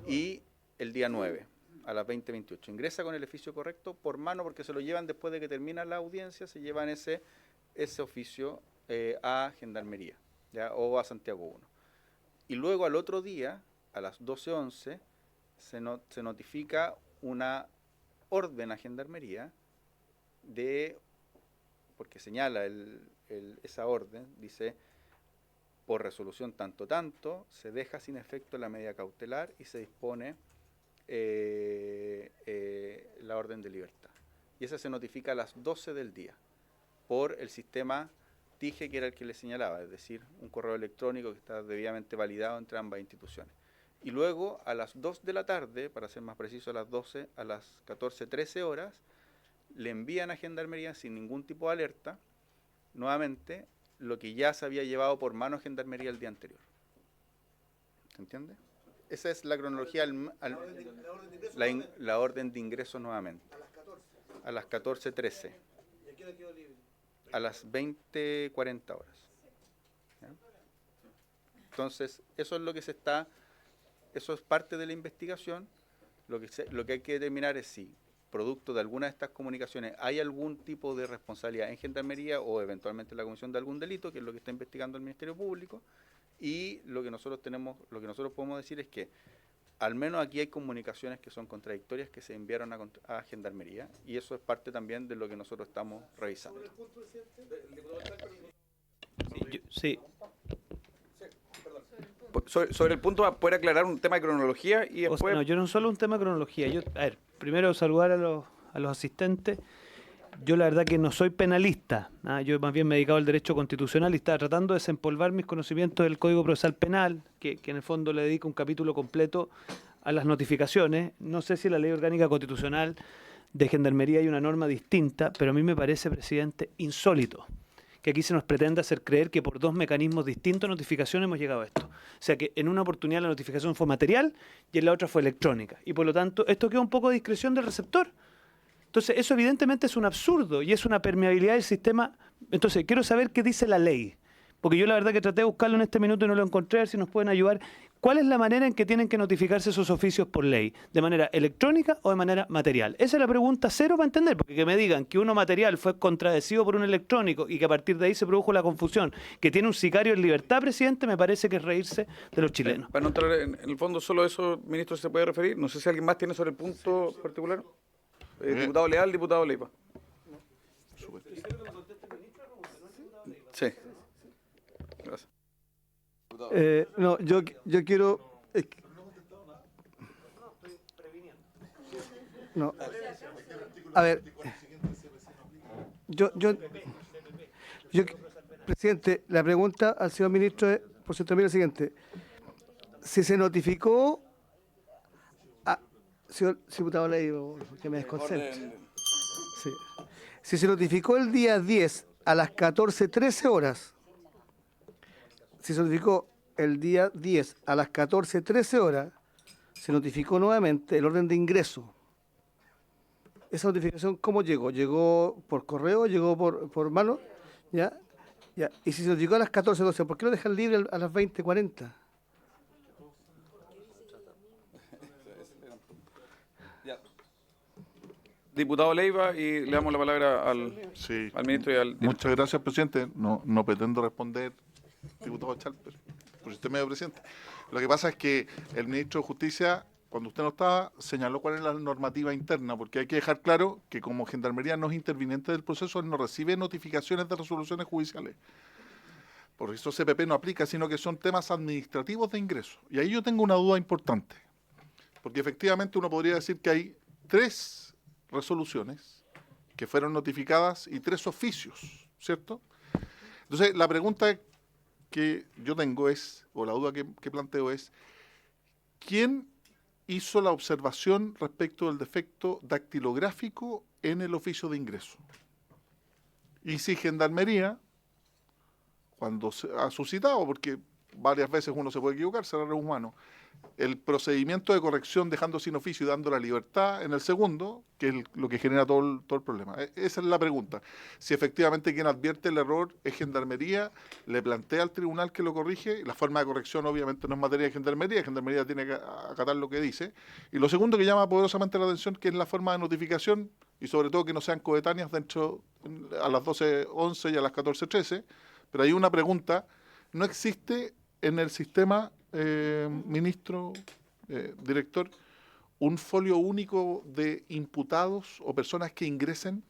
Y el día 9, a las 20:28, ingresa con el oficio correcto por mano, porque se lo llevan después de que termina la audiencia, se llevan ese oficio a Gendarmería, ¿ya? O a Santiago 1. Y luego al otro día, a las 12:11, se notifica una orden a Gendarmería porque señala esa orden, dice, por resolución tanto, se deja sin efecto la medida cautelar y se dispone la orden de libertad. Y esa se notifica a las 12 del día por el sistema TIGE, que era el que le señalaba, es decir, un correo electrónico que está debidamente validado entre ambas instituciones. Y luego a las 2 de la tarde, para ser más preciso, a las 14:13 horas, le envían a Gendarmería sin ningún tipo de alerta, nuevamente, lo que ya se había llevado por mano a Gendarmería el día anterior. ¿Se entiende? Esa es la cronología, la orden de ingreso nuevamente. A las 14:13. ¿Y a qué hora quedó libre? A las 20:40 horas. ¿Ya? Entonces, eso es parte de la investigación. Lo que hay que determinar es si, producto de alguna de estas comunicaciones, hay algún tipo de responsabilidad en Gendarmería o eventualmente en la comisión de algún delito, que es lo que está investigando el Ministerio Público, y lo que nosotros podemos decir es que al menos aquí hay comunicaciones que son contradictorias que se enviaron a Gendarmería, y eso es parte también de lo que nosotros estamos revisando. Sí. Sobre el punto, ¿va a poder aclarar un tema de cronología y O después? sea, no, yo no solo un tema de cronología. Primero saludar a los asistentes. Yo la verdad que no soy penalista, ¿ah? Yo más bien me he dedicado al derecho constitucional y estaba tratando de desempolvar mis conocimientos del Código Procesal Penal, que en el fondo le dedica un capítulo completo a las notificaciones. No sé si en la Ley Orgánica Constitucional de Gendarmería hay una norma distinta, pero a mí me parece, presidente, insólito que aquí se nos pretenda hacer creer que por dos mecanismos distintos de notificación hemos llegado a esto. O sea que en una oportunidad la notificación fue material y en la otra fue electrónica. Y por lo tanto, esto queda un poco a discreción del receptor. Entonces, eso evidentemente es un absurdo y es una permeabilidad del sistema. Entonces, quiero saber qué dice la ley. Porque yo la verdad que traté de buscarlo en este minuto y no lo encontré, a ver si nos pueden ayudar. ¿Cuál es la manera en que tienen que notificarse esos oficios por ley? ¿De manera electrónica o de manera material? Esa es la pregunta cero para entender, porque que me digan que uno material fue contradecido por un electrónico y que a partir de ahí se produjo la confusión, que tiene un sicario en libertad, presidente, me parece que es reírse de los chilenos. Para no entrar en el fondo, solo eso, ministro, se puede referir. No sé si alguien más tiene sobre el punto particular. Diputado Leal, diputado Leiva. Sí. Gracias. No, yo quiero... No. A ver. Presidente, la pregunta al señor ministro es, por cierto, mira, la siguiente. Si se notificó Señor diputado Leiva, que me desconcentre. Sí. Si se notificó el día 10 a las 14:13 horas, si se notificó el día 10 a las 14:13 horas, se notificó nuevamente el orden de ingreso. ¿Esa notificación cómo llegó? ¿Llegó por correo? ¿Llegó por mano? ¿Ya? ¿Ya? Y si se notificó a las 14:12, ¿por qué lo dejan libre a las 20:40? Diputado Leiva, y le damos la palabra Sí. al ministro y al director. Muchas gracias, presidente. No pretendo responder, diputado Chalper, por usted medio presidente. Lo que pasa es que el ministro de Justicia, cuando usted no estaba, señaló cuál es la normativa interna, porque hay que dejar claro que como Gendarmería no es interviniente del proceso, él no recibe notificaciones de resoluciones judiciales. Por eso CPP no aplica, sino que son temas administrativos de ingreso. Y ahí yo tengo una duda importante, porque efectivamente uno podría decir que hay 3 resoluciones que fueron notificadas y 3 oficios, ¿cierto? Entonces, la pregunta que yo tengo es, o la duda que planteo es, ¿quién hizo la observación respecto del defecto dactilográfico en el oficio de ingreso? Y si Gendarmería, cuando se ha suscitado, porque varias veces uno se puede equivocar, será humano, el procedimiento de corrección dejando sin oficio y dando la libertad en el segundo, que es lo que genera todo el problema. Esa es la pregunta. Si efectivamente quien advierte el error es Gendarmería, le plantea al tribunal que lo corrige, la forma de corrección obviamente no es materia de Gendarmería tiene que acatar lo que dice. Y lo segundo que llama poderosamente la atención, que es la forma de notificación, y sobre todo que no sean coetáneas dentro a las 12:11 y a las 14:13. Pero hay una pregunta, ¿no existe en el sistema, ministro, director, un folio único de imputados o personas que ingresen?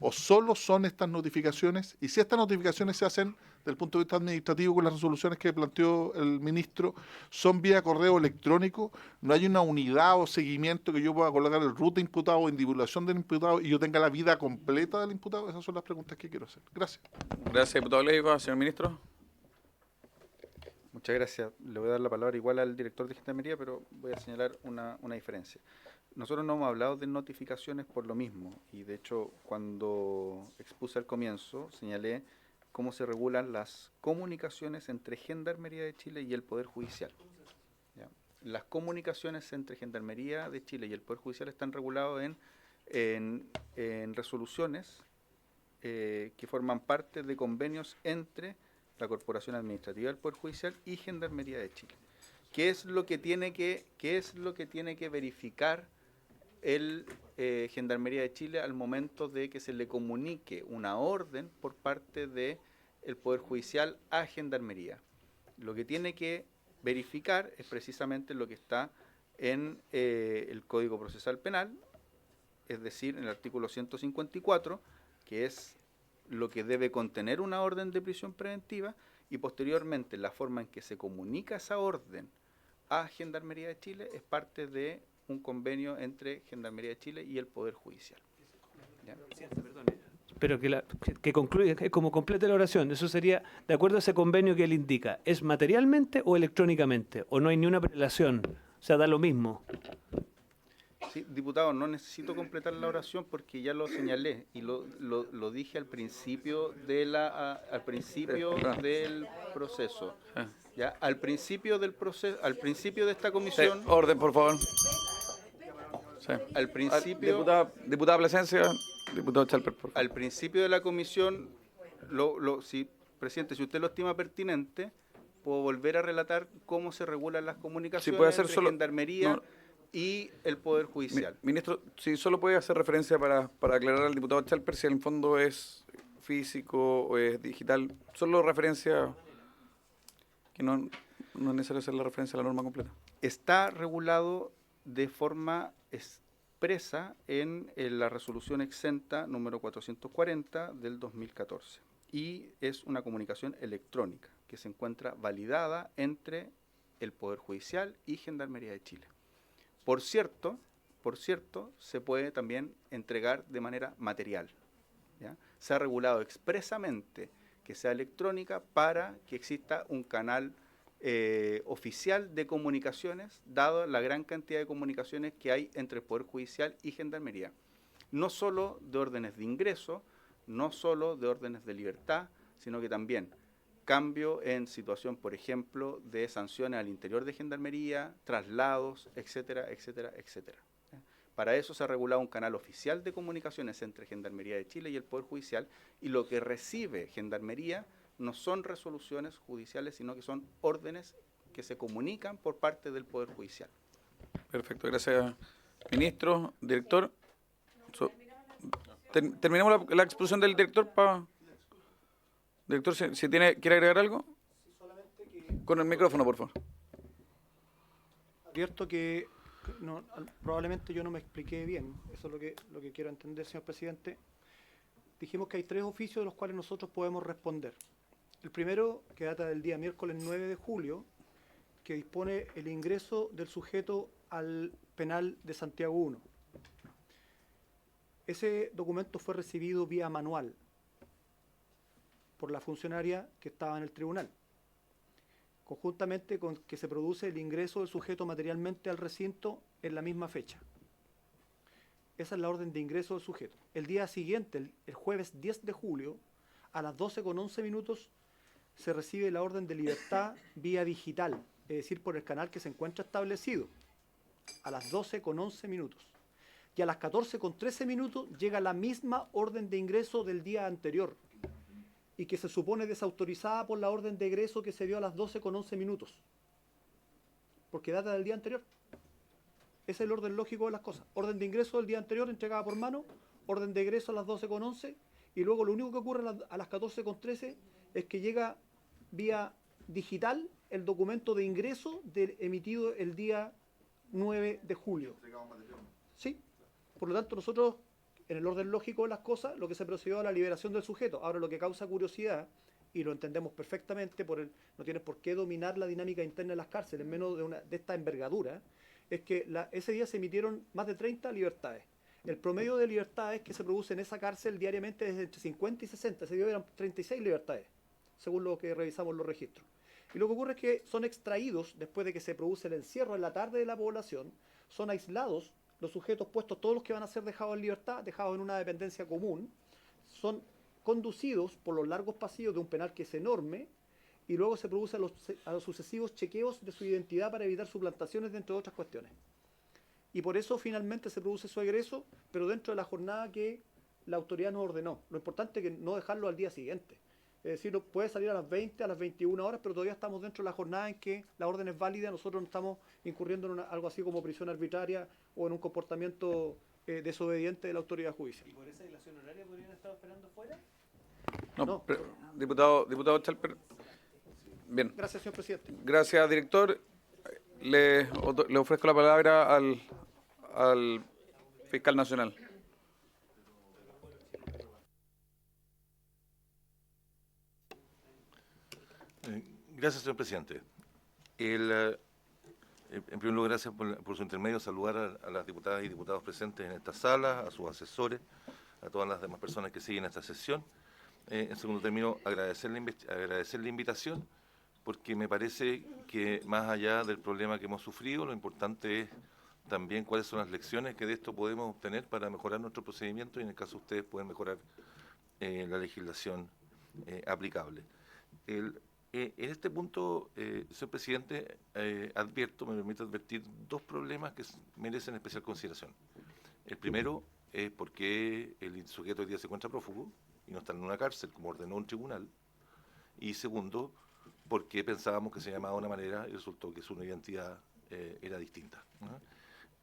¿O solo son estas notificaciones? Y si estas notificaciones se hacen desde el punto de vista administrativo con las resoluciones que planteó el ministro, son vía correo electrónico, no hay una unidad o seguimiento que yo pueda colocar el root de imputado o en divulgación del imputado y yo tenga la vida completa del imputado. Esas son las preguntas que quiero hacer. Gracias. Gracias, diputado Leiva. Señor ministro. Muchas gracias. Le voy a dar la palabra igual al director de Gendarmería, pero voy a señalar una diferencia. Nosotros no hemos hablado de notificaciones por lo mismo, y de hecho cuando expuse al comienzo señalé cómo se regulan las comunicaciones entre Gendarmería de Chile y el Poder Judicial. ¿Ya? Las comunicaciones entre Gendarmería de Chile y el Poder Judicial están reguladas en resoluciones que forman parte de convenios entre la Corporación Administrativa del Poder Judicial y Gendarmería de Chile. ¿Qué es lo que tiene que verificar el Gendarmería de Chile al momento de que se le comunique una orden por parte del Poder Judicial a Gendarmería? Lo que tiene que verificar es precisamente lo que está en el Código Procesal Penal, es decir, en el artículo 154, que es lo que debe contener una orden de prisión preventiva, y posteriormente la forma en que se comunica esa orden a Gendarmería de Chile es parte de un convenio entre Gendarmería de Chile y el Poder Judicial. ¿Ya? Pero que concluya, que como complete la oración, eso sería, de acuerdo a ese convenio que él indica, ¿es materialmente o electrónicamente? ¿O no hay ni una prelación? O sea, da lo mismo. Sí, diputado, no necesito completar la oración porque ya lo señalé y lo dije al principio del proceso. Ya, al principio del proceso, al principio de esta comisión. Sí, orden, por favor. Sí. Al principio. Diputada Plasencia, diputado Chalper, por favor. Al principio de la comisión, presidente, si usted lo estima pertinente, puedo volver a relatar cómo se regulan las comunicaciones puede hacer entre solo- Gendarmería no. y el Poder Judicial. Ministro, si solo puede hacer referencia para aclarar al diputado Chalper si en el fondo es físico o es digital, solo referencia, que no es necesario hacer la referencia a la norma completa. Está regulado de forma expresa en la resolución exenta número 440 del 2014 y es una comunicación electrónica que se encuentra validada entre el Poder Judicial y Gendarmería de Chile. Por cierto, se puede también entregar de manera material. ¿Ya? Se ha regulado expresamente que sea electrónica para que exista un canal oficial de comunicaciones, dado la gran cantidad de comunicaciones que hay entre el Poder Judicial y Gendarmería. No solo de órdenes de ingreso, no solo de órdenes de libertad, sino que también cambio en situación, por ejemplo, de sanciones al interior de Gendarmería, traslados, etcétera, etcétera, etcétera. Para eso se ha regulado un canal oficial de comunicaciones entre Gendarmería de Chile y el Poder Judicial, y lo que recibe Gendarmería no son resoluciones judiciales, sino que son órdenes que se comunican por parte del Poder Judicial. Perfecto, gracias, ministro. Director. Terminamos la exposición del director. Director, si quiere agregar algo. Con el micrófono, por favor. Advierto que probablemente yo no me expliqué bien. Eso es lo que quiero entender, señor presidente. Dijimos que hay 3 oficios de los cuales nosotros podemos responder. El primero, que data del día miércoles 9 de julio, que dispone el ingreso del sujeto al penal de Santiago 1. Ese documento fue recibido vía manual por la funcionaria que estaba en el tribunal, conjuntamente con que se produce el ingreso del sujeto materialmente al recinto en la misma fecha. Esa es la orden de ingreso del sujeto. El día siguiente, el jueves 10 de julio, a las 12:11, se recibe la orden de libertad vía digital, es decir, por el canal que se encuentra establecido, a las 12:11. Y a las 14:13 llega la misma orden de ingreso del día anterior, y que se supone desautorizada por la orden de egreso que se dio a las 12:11, porque data del día anterior. Ese es el orden lógico de las cosas. Orden de ingreso del día anterior entregada por mano, orden de egreso a las 12:11, y luego lo único que ocurre a las 14:13 es que llega vía digital el documento de ingreso emitido el día 9 de julio. Sí, por lo tanto nosotros, en el orden lógico de las cosas, lo que se procedió a la liberación del sujeto. Ahora, lo que causa curiosidad, y lo entendemos perfectamente, no tiene por qué dominar la dinámica interna de las cárceles, menos de esta envergadura, es que ese día se emitieron más de 30 libertades. El promedio de libertades que se produce en esa cárcel diariamente es entre 50 y 60. Ese día eran 36 libertades, según lo que revisamos los registros. Y lo que ocurre es que son extraídos, después de que se produce el encierro en la tarde de la población, son aislados los sujetos puestos, todos los que van a ser dejados en libertad, dejados en una dependencia común, son conducidos por los largos pasillos de un penal que es enorme, y luego se produce a los sucesivos chequeos de su identidad para evitar suplantaciones, entre otras cuestiones. Y por eso finalmente se produce su egreso, pero dentro de la jornada que la autoridad nos ordenó. Lo importante es que no dejarlo al día siguiente. Es decir, puede salir a las 20, a las 21 horas, pero todavía estamos dentro de la jornada en que la orden es válida. Nosotros no estamos incurriendo en algo así como prisión arbitraria o en un comportamiento desobediente de la autoridad judicial. ¿Y por esa dilación horaria podrían estar esperando fuera? No, diputado Chalper. Bien. Gracias, señor presidente. Gracias, director. Le ofrezco la palabra al fiscal nacional. Gracias, señor presidente. En primer lugar, gracias por su intermedio, saludar a las diputadas y diputados presentes en esta sala, a sus asesores, a todas las demás personas que siguen esta sesión. En segundo término, agradecer la invitación, porque me parece que más allá del problema que hemos sufrido, lo importante es también cuáles son las lecciones que de esto podemos obtener para mejorar nuestro procedimiento y en el caso de ustedes pueden mejorar la legislación aplicable. En este punto, señor presidente, me permite advertir 2 problemas que merecen especial consideración. El primero es por qué el sujeto hoy día se encuentra prófugo y no está en una cárcel como ordenó un tribunal. Y segundo, por qué pensábamos que se llamaba de una manera y resultó que su identidad era distinta, ¿no?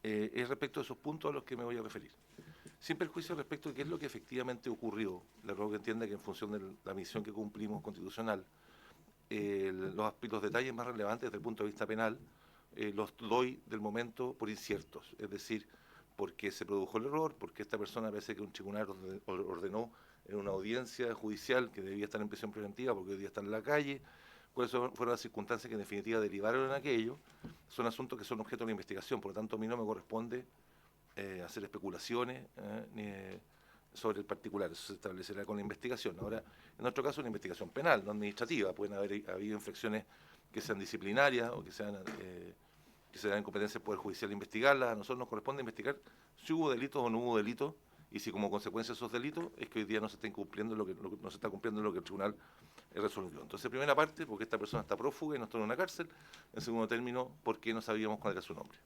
Es respecto a esos puntos a los que me voy a referir. Sin perjuicio respecto de qué es lo que efectivamente ocurrió, le ruego que entienda que en función de la misión que cumplimos constitucional, los detalles más relevantes desde el punto de vista penal los doy del momento por inciertos, es decir, por qué se produjo el error, por qué esta persona parece que un tribunal ordenó en una audiencia judicial que debía estar en prisión preventiva porque hoy día está en la calle, cuáles fueron las circunstancias que en definitiva derivaron en aquello. Son asuntos que son objeto de la investigación, por lo tanto a mí no me corresponde hacer especulaciones sobre el particular, eso se establecerá con la investigación. Ahora, en nuestro caso, una investigación penal, no administrativa, pueden haber habido infracciones que sean disciplinarias o que se dan competencia del Poder Judicial investigarlas. A nosotros nos corresponde investigar si hubo delitos o no hubo delitos, y si como consecuencia de esos delitos es que hoy día no se está cumpliendo lo que el tribunal resolvió. Entonces, primera parte, porque esta persona está prófuga y no está en una cárcel. En segundo término, porque no sabíamos cuál era su nombre.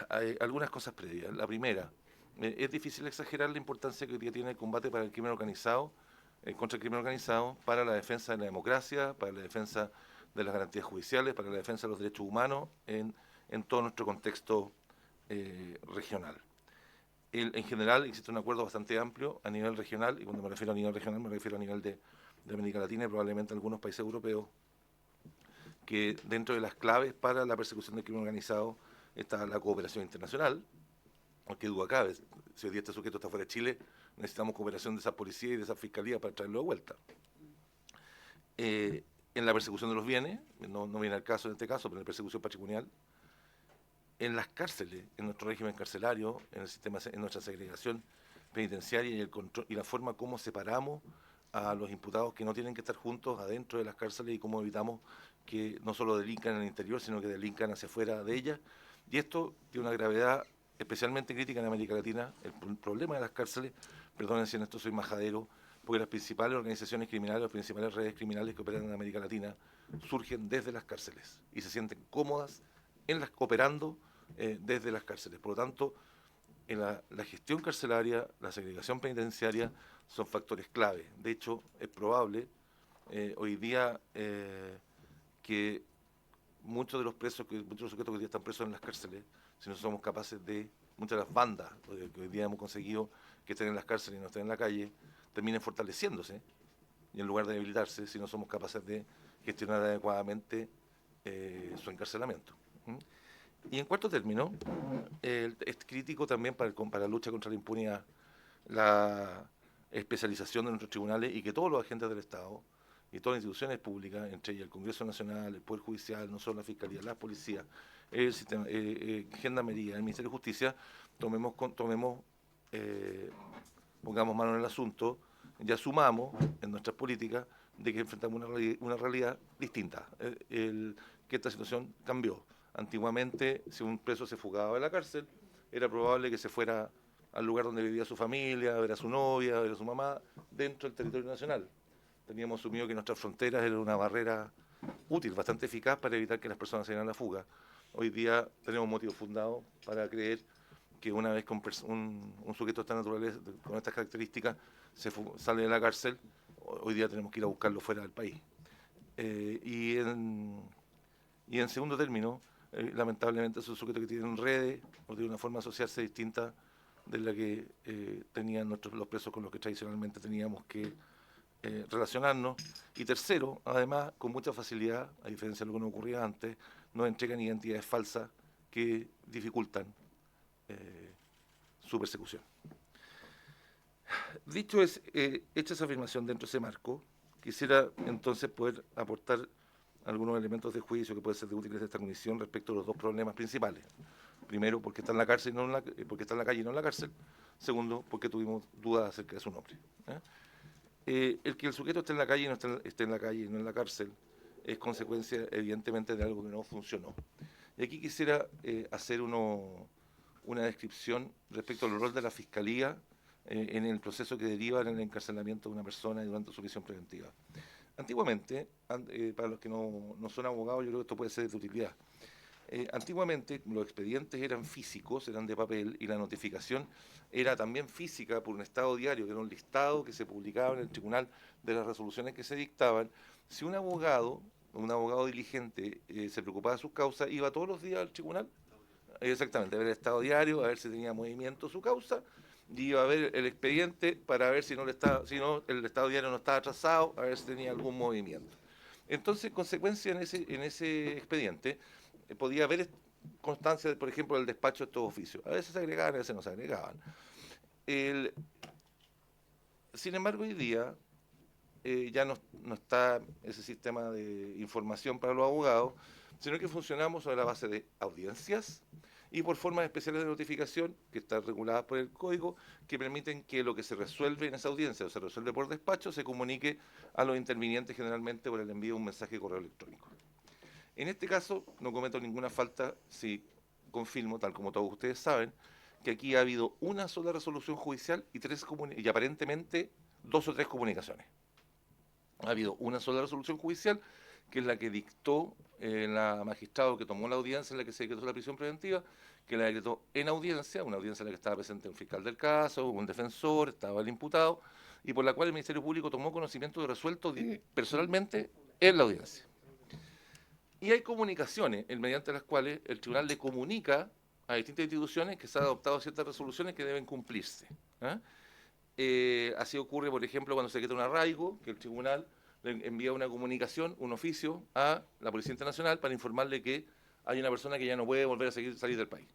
Hay algunas cosas previas. La primera, es difícil exagerar la importancia que hoy día tiene el combate para el crimen organizado, contra el crimen organizado, para la defensa de la democracia, para la defensa de las garantías judiciales, para la defensa de los derechos humanos en todo nuestro contexto regional. En general existe un acuerdo bastante amplio a nivel regional, y cuando me refiero a nivel regional me refiero a nivel de América Latina y probablemente algunos países europeos, que dentro de las claves para la persecución del crimen organizado está la cooperación internacional, aunque duda cabe, si hoy día este sujeto está fuera de Chile, necesitamos cooperación de esa policía y de esa fiscalía para traerlo de vuelta. En la persecución de los bienes, no viene al caso en este caso, pero en la persecución patrimonial, en las cárceles, en nuestro régimen carcelario, en el sistema, en nuestra segregación penitenciaria y el control y la forma como separamos a los imputados que no tienen que estar juntos adentro de las cárceles y cómo evitamos que no solo delincan en el interior, sino que delincan hacia afuera de ellas. Y esto tiene una gravedad especialmente crítica en América Latina. El problema de las cárceles, perdonen si en esto soy majadero, porque las principales organizaciones criminales, las principales redes criminales que operan en América Latina surgen desde las cárceles y se sienten cómodas operando desde las cárceles. Por lo tanto, en la gestión carcelaria, la segregación penitenciaria son factores clave. De hecho, es probable hoy día que muchos de los sujetos que hoy día están presos en las cárceles, si no somos capaces de, muchas de las bandas que hoy día hemos conseguido que estén en las cárceles y no estén en la calle, terminen fortaleciéndose, y en lugar de debilitarse, si no somos capaces de gestionar adecuadamente su encarcelamiento. Y en cuarto término, es crítico también para la lucha contra la impunidad, la especialización de nuestros tribunales y que todos los agentes del Estado y todas las instituciones públicas, entre ellas el Congreso Nacional, el Poder Judicial, no solo la Fiscalía, la Policía, el sistema, Gendarmería, el Ministerio de Justicia, pongamos mano en el asunto y asumamos en nuestras políticas de que enfrentamos una realidad distinta, que esta situación cambió. Antiguamente, si un preso se fugaba de la cárcel, era probable que se fuera al lugar donde vivía su familia, a ver a su novia, a ver a su mamá, dentro del territorio nacional. Teníamos asumido que nuestras fronteras eran una barrera útil, bastante eficaz para evitar que las personas se dieran a la fuga. Hoy día tenemos motivos fundados para creer que una vez que un sujeto de esta naturaleza, con estas características, sale de la cárcel, hoy día tenemos que ir a buscarlo fuera del país. Y en segundo término, lamentablemente esos sujetos que tienen redes o tienen una forma de asociarse distinta de la que tenían los presos con los que tradicionalmente teníamos que relacionarnos. Y tercero, además, con mucha facilidad, a diferencia de lo que nos ocurría antes, nos entregan identidades falsas que dificultan su persecución. Dicho hecha esa afirmación dentro de ese marco, quisiera entonces poder aportar algunos elementos de juicio que pueden ser de útiles de esta comisión respecto a los dos problemas principales. Primero, porque está en la cárcel y no en la, porque está en la calle y no en la cárcel. Segundo, porque tuvimos dudas acerca de su nombre. El que el sujeto esté en la calle y no esté en la calle y no en la cárcel es consecuencia, evidentemente, de algo que no funcionó. Y aquí quisiera hacer una descripción respecto al rol de la Fiscalía en el proceso que deriva en el encarcelamiento de una persona durante su prisión preventiva. Antiguamente, para los que no son abogados, yo creo que esto puede ser de utilidad. Antiguamente los expedientes eran físicos, eran de papel, y la notificación era también física por un estado diario, que era un listado que se publicaba en el tribunal de las resoluciones que se dictaban. Si un abogado diligente se preocupaba de sus causas, iba todos los días al tribunal, exactamente, a ver el estado diario, a ver si tenía movimiento su causa, y iba a ver el expediente para ver si el estado diario no estaba atrasado, a ver si tenía algún movimiento. Entonces, en consecuencia, en ese expediente, podía haber constancia, por ejemplo, del despacho de estos oficios. A veces se agregaban, a veces no se agregaban. Sin embargo, hoy día ya no está ese sistema de información para los abogados, sino que funcionamos sobre la base de audiencias y por formas especiales de notificación que están reguladas por el código, que permiten que lo que se resuelve en esa audiencia o se resuelve por despacho se comunique a los intervinientes generalmente por el envío de un mensaje de correo electrónico. En este caso no cometo ninguna falta si confirmo, tal como todos ustedes saben, que aquí ha habido una sola resolución judicial y aparentemente 2 o 3 comunicaciones. Ha habido una sola resolución judicial, que es la que dictó la magistrado que tomó la audiencia en la que se decretó la prisión preventiva, que la decretó en audiencia, una audiencia en la que estaba presente un fiscal del caso, un defensor, estaba el imputado, y por la cual el Ministerio Público tomó conocimiento de resuelto personalmente en la audiencia. Y hay comunicaciones mediante las cuales el tribunal le comunica a distintas instituciones que se han adoptado ciertas resoluciones que deben cumplirse. Así ocurre, por ejemplo, cuando se decreta un arraigo, que el tribunal le envía una comunicación, un oficio a la Policía Internacional para informarle que hay una persona que ya no puede volver a salir del país.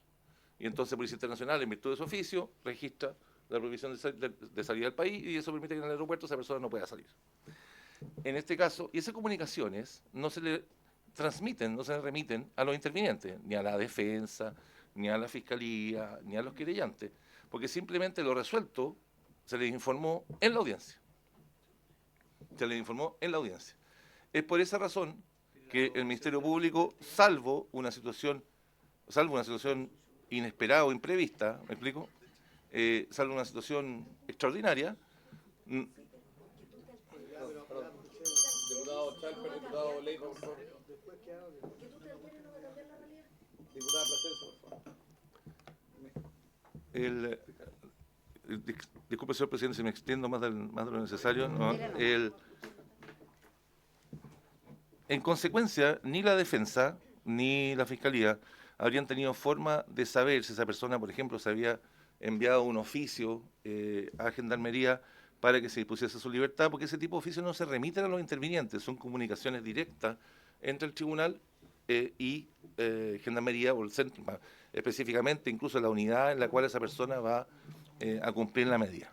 Y entonces la Policía Internacional, en virtud de ese oficio, registra la prohibición de salir del país y eso permite que en el aeropuerto esa persona no pueda salir. En este caso, y esas comunicaciones no se le transmiten, no se le remiten a los intervinientes, ni a la defensa, ni a la fiscalía, ni a los querellantes, porque simplemente lo resuelto se les informó en la audiencia. Se les informó en la audiencia. Es por esa razón que el Ministerio Público, salvo una situación inesperada o imprevista, ¿me explico? Salvo una situación extraordinaria. Diputado Chalper, diputado Ley, por favor. Diputada Plasencia, por favor. Disculpe, señor presidente, si me extiendo más de lo necesario. ¿No? En consecuencia, ni la defensa ni la fiscalía habrían tenido forma de saber si esa persona, por ejemplo, se había enviado un oficio a Gendarmería para que se dispusiese su libertad, porque ese tipo de oficios no se remiten a los intervinientes, son comunicaciones directas entre el tribunal y Gendarmería, o el centro, específicamente incluso la unidad en la cual esa persona va a cumplir la medida.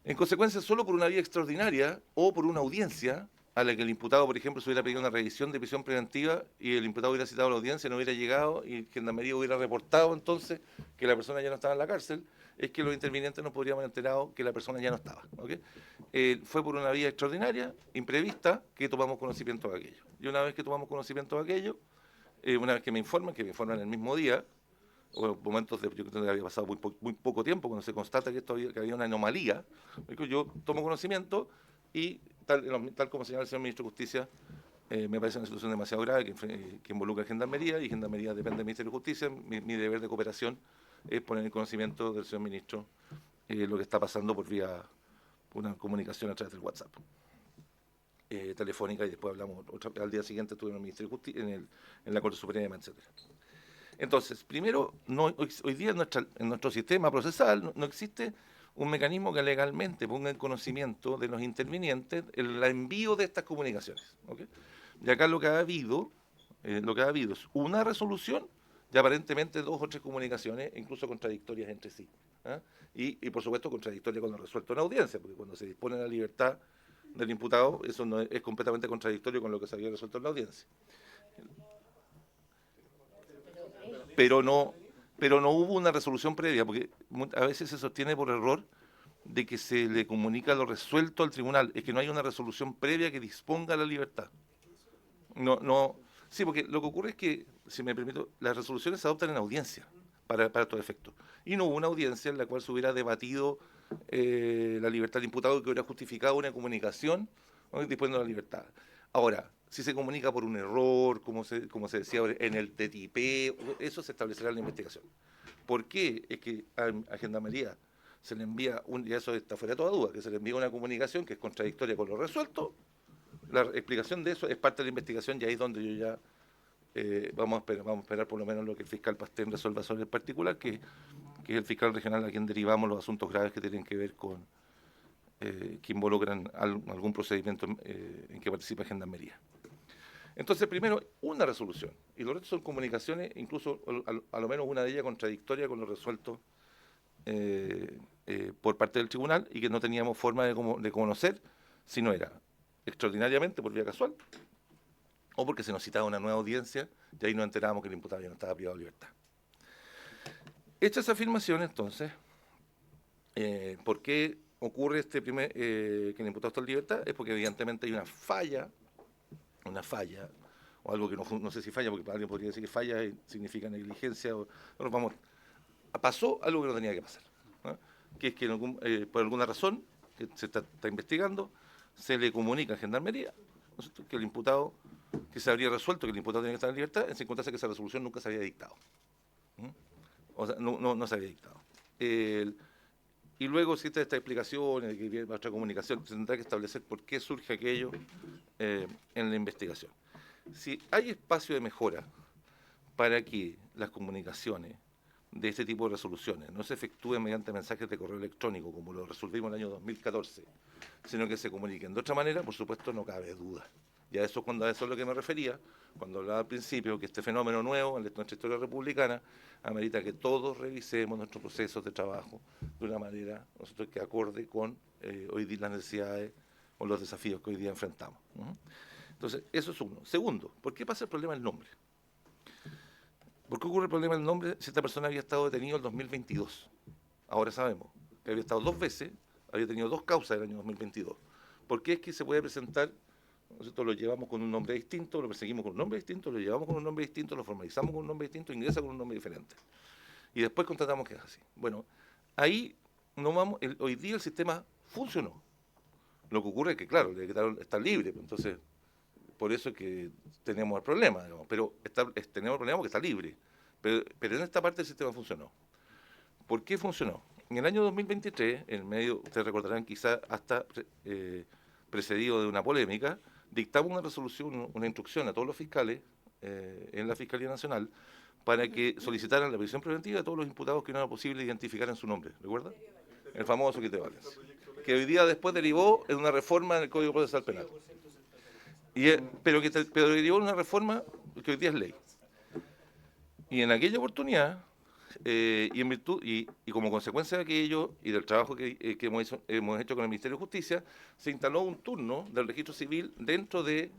En consecuencia, solo por una vía extraordinaria o por una audiencia a la que el imputado, por ejemplo, se hubiera pedido una revisión de prisión preventiva y el imputado hubiera citado a la audiencia, no hubiera llegado y Gendarmería hubiera reportado entonces que la persona ya no estaba en la cárcel, es que los intervinientes nos podríamos haber enterado que la persona ya no estaba. ¿Okay? Fue por una vía extraordinaria, imprevista, que tomamos conocimiento de aquello. Y una vez que tomamos conocimiento de aquello, una vez que me informan el mismo día, o momentos de, yo creo que había pasado muy poco tiempo, cuando se constata que había una anomalía, yo tomo conocimiento y tal como señala el señor Ministro de Justicia, me parece una situación demasiado grave que involucra a Gendarmería, y Gendarmería depende del Ministerio de Justicia. Mi deber de cooperación es poner en conocimiento del señor Ministro lo que está pasando por vía una comunicación a través del WhatsApp telefónica, y después hablamos, al día siguiente estuve en el Ministerio de Justicia, en la Corte Suprema, etc. Entonces, primero, hoy día en nuestro sistema procesal no existe un mecanismo que legalmente ponga en conocimiento de los intervinientes el envío de estas comunicaciones. ¿Okay? Y acá lo que ha habido es una resolución y aparentemente 2 o 3 comunicaciones, incluso contradictorias entre sí. Y por supuesto contradictorias con lo resuelto en audiencia, porque cuando se dispone de la libertad del imputado, eso no es completamente contradictorio con lo que se había resuelto en la audiencia. Pero no hubo una resolución previa, porque a veces se sostiene por error de que se le comunica lo resuelto al tribunal. Es que no hay una resolución previa que disponga la libertad. Sí, porque lo que ocurre es que, si me permito, las resoluciones se adoptan en audiencia para estos efectos. Y no hubo una audiencia en la cual se hubiera debatido la libertad del imputado y que hubiera justificado una comunicación, ¿no?, disponiendo de la libertad. Ahora, si se comunica por un error, como se decía en el TTIP, eso se establecerá en la investigación. ¿Por qué? Es que a Gendarmería se le envía, y eso está fuera de toda duda, que se le envía una comunicación que es contradictoria con lo resuelto. La explicación de eso es parte de la investigación, y ahí es donde yo ya vamos a esperar por lo menos lo que el fiscal Pastén resuelva sobre el particular, que es el fiscal regional a quien derivamos los asuntos graves que tienen que ver con que involucran algún procedimiento en que participa Gendarmería. Entonces, primero, una resolución, y los restos son comunicaciones, incluso a lo menos una de ellas contradictoria con lo resuelto por parte del tribunal, y que no teníamos forma de conocer si no era extraordinariamente por vía casual o porque se nos citaba una nueva audiencia y ahí nos enterábamos que el imputado ya no estaba privado de libertad. Hecha esa afirmación, entonces, ¿por qué ocurre que el imputado está en libertad? Es porque evidentemente hay una falla, o algo que no sé si falla, porque alguien podría decir que falla significa negligencia, pasó algo que no tenía que pasar, ¿no? Que es que por alguna razón, que se está investigando, se le comunica a Gendarmería, ¿no es cierto?, que el imputado, que se habría resuelto que el imputado tenía que estar en libertad, en circunstancia que esa resolución nunca se había dictado. O sea, no se había dictado. Y luego existe esta explicación, que viene nuestra comunicación, se tendrá que establecer por qué surge aquello en la investigación. Si hay espacio de mejora para que las comunicaciones de este tipo de resoluciones no se efectúen mediante mensajes de correo electrónico, como lo resolvimos en el año 2014, sino que se comuniquen de otra manera, por supuesto no cabe duda. Y a eso es lo que me refería, cuando hablaba al principio, que este fenómeno nuevo en nuestra historia republicana amerita que todos revisemos nuestros procesos de trabajo de una manera que acorde con hoy día las necesidades o los desafíos que hoy día enfrentamos. Entonces, eso es uno. Segundo, ¿por qué pasa el problema del nombre? ¿Por qué ocurre el problema del nombre si esta persona había estado detenido en 2022? Ahora sabemos que había estado 2 veces, había tenido 2 causas en el año 2022. ¿Por qué es que se puede presentar? Nosotros lo llevamos con un nombre distinto, lo perseguimos con un nombre distinto, lo llevamos con un nombre distinto, lo formalizamos con un nombre distinto, ingresa con un nombre diferente. Y después contratamos que es así. Bueno, ahí hoy día el sistema funcionó. Lo que ocurre es que, claro, el declarado está libre, entonces, por eso es que tenemos el problema, digamos, pero tenemos el problema porque está libre. Pero en esta parte el sistema funcionó. ¿Por qué funcionó? En el año 2023, en medio, ustedes recordarán quizás hasta precedido de una polémica, dictamos una resolución, una instrucción a todos los fiscales en la Fiscalía Nacional para que solicitaran la prisión preventiva de todos los imputados que no era posible identificar en su nombre. ¿Recuerda? El famoso quite balas. Que hoy día después derivó en una reforma en el Código Procesal Penal. Pero derivó en una reforma que hoy día es ley. Y en aquella oportunidad, y en virtud y como consecuencia de aquello y del trabajo que hemos hecho con el Ministerio de Justicia, se instaló un turno del registro civil dentro de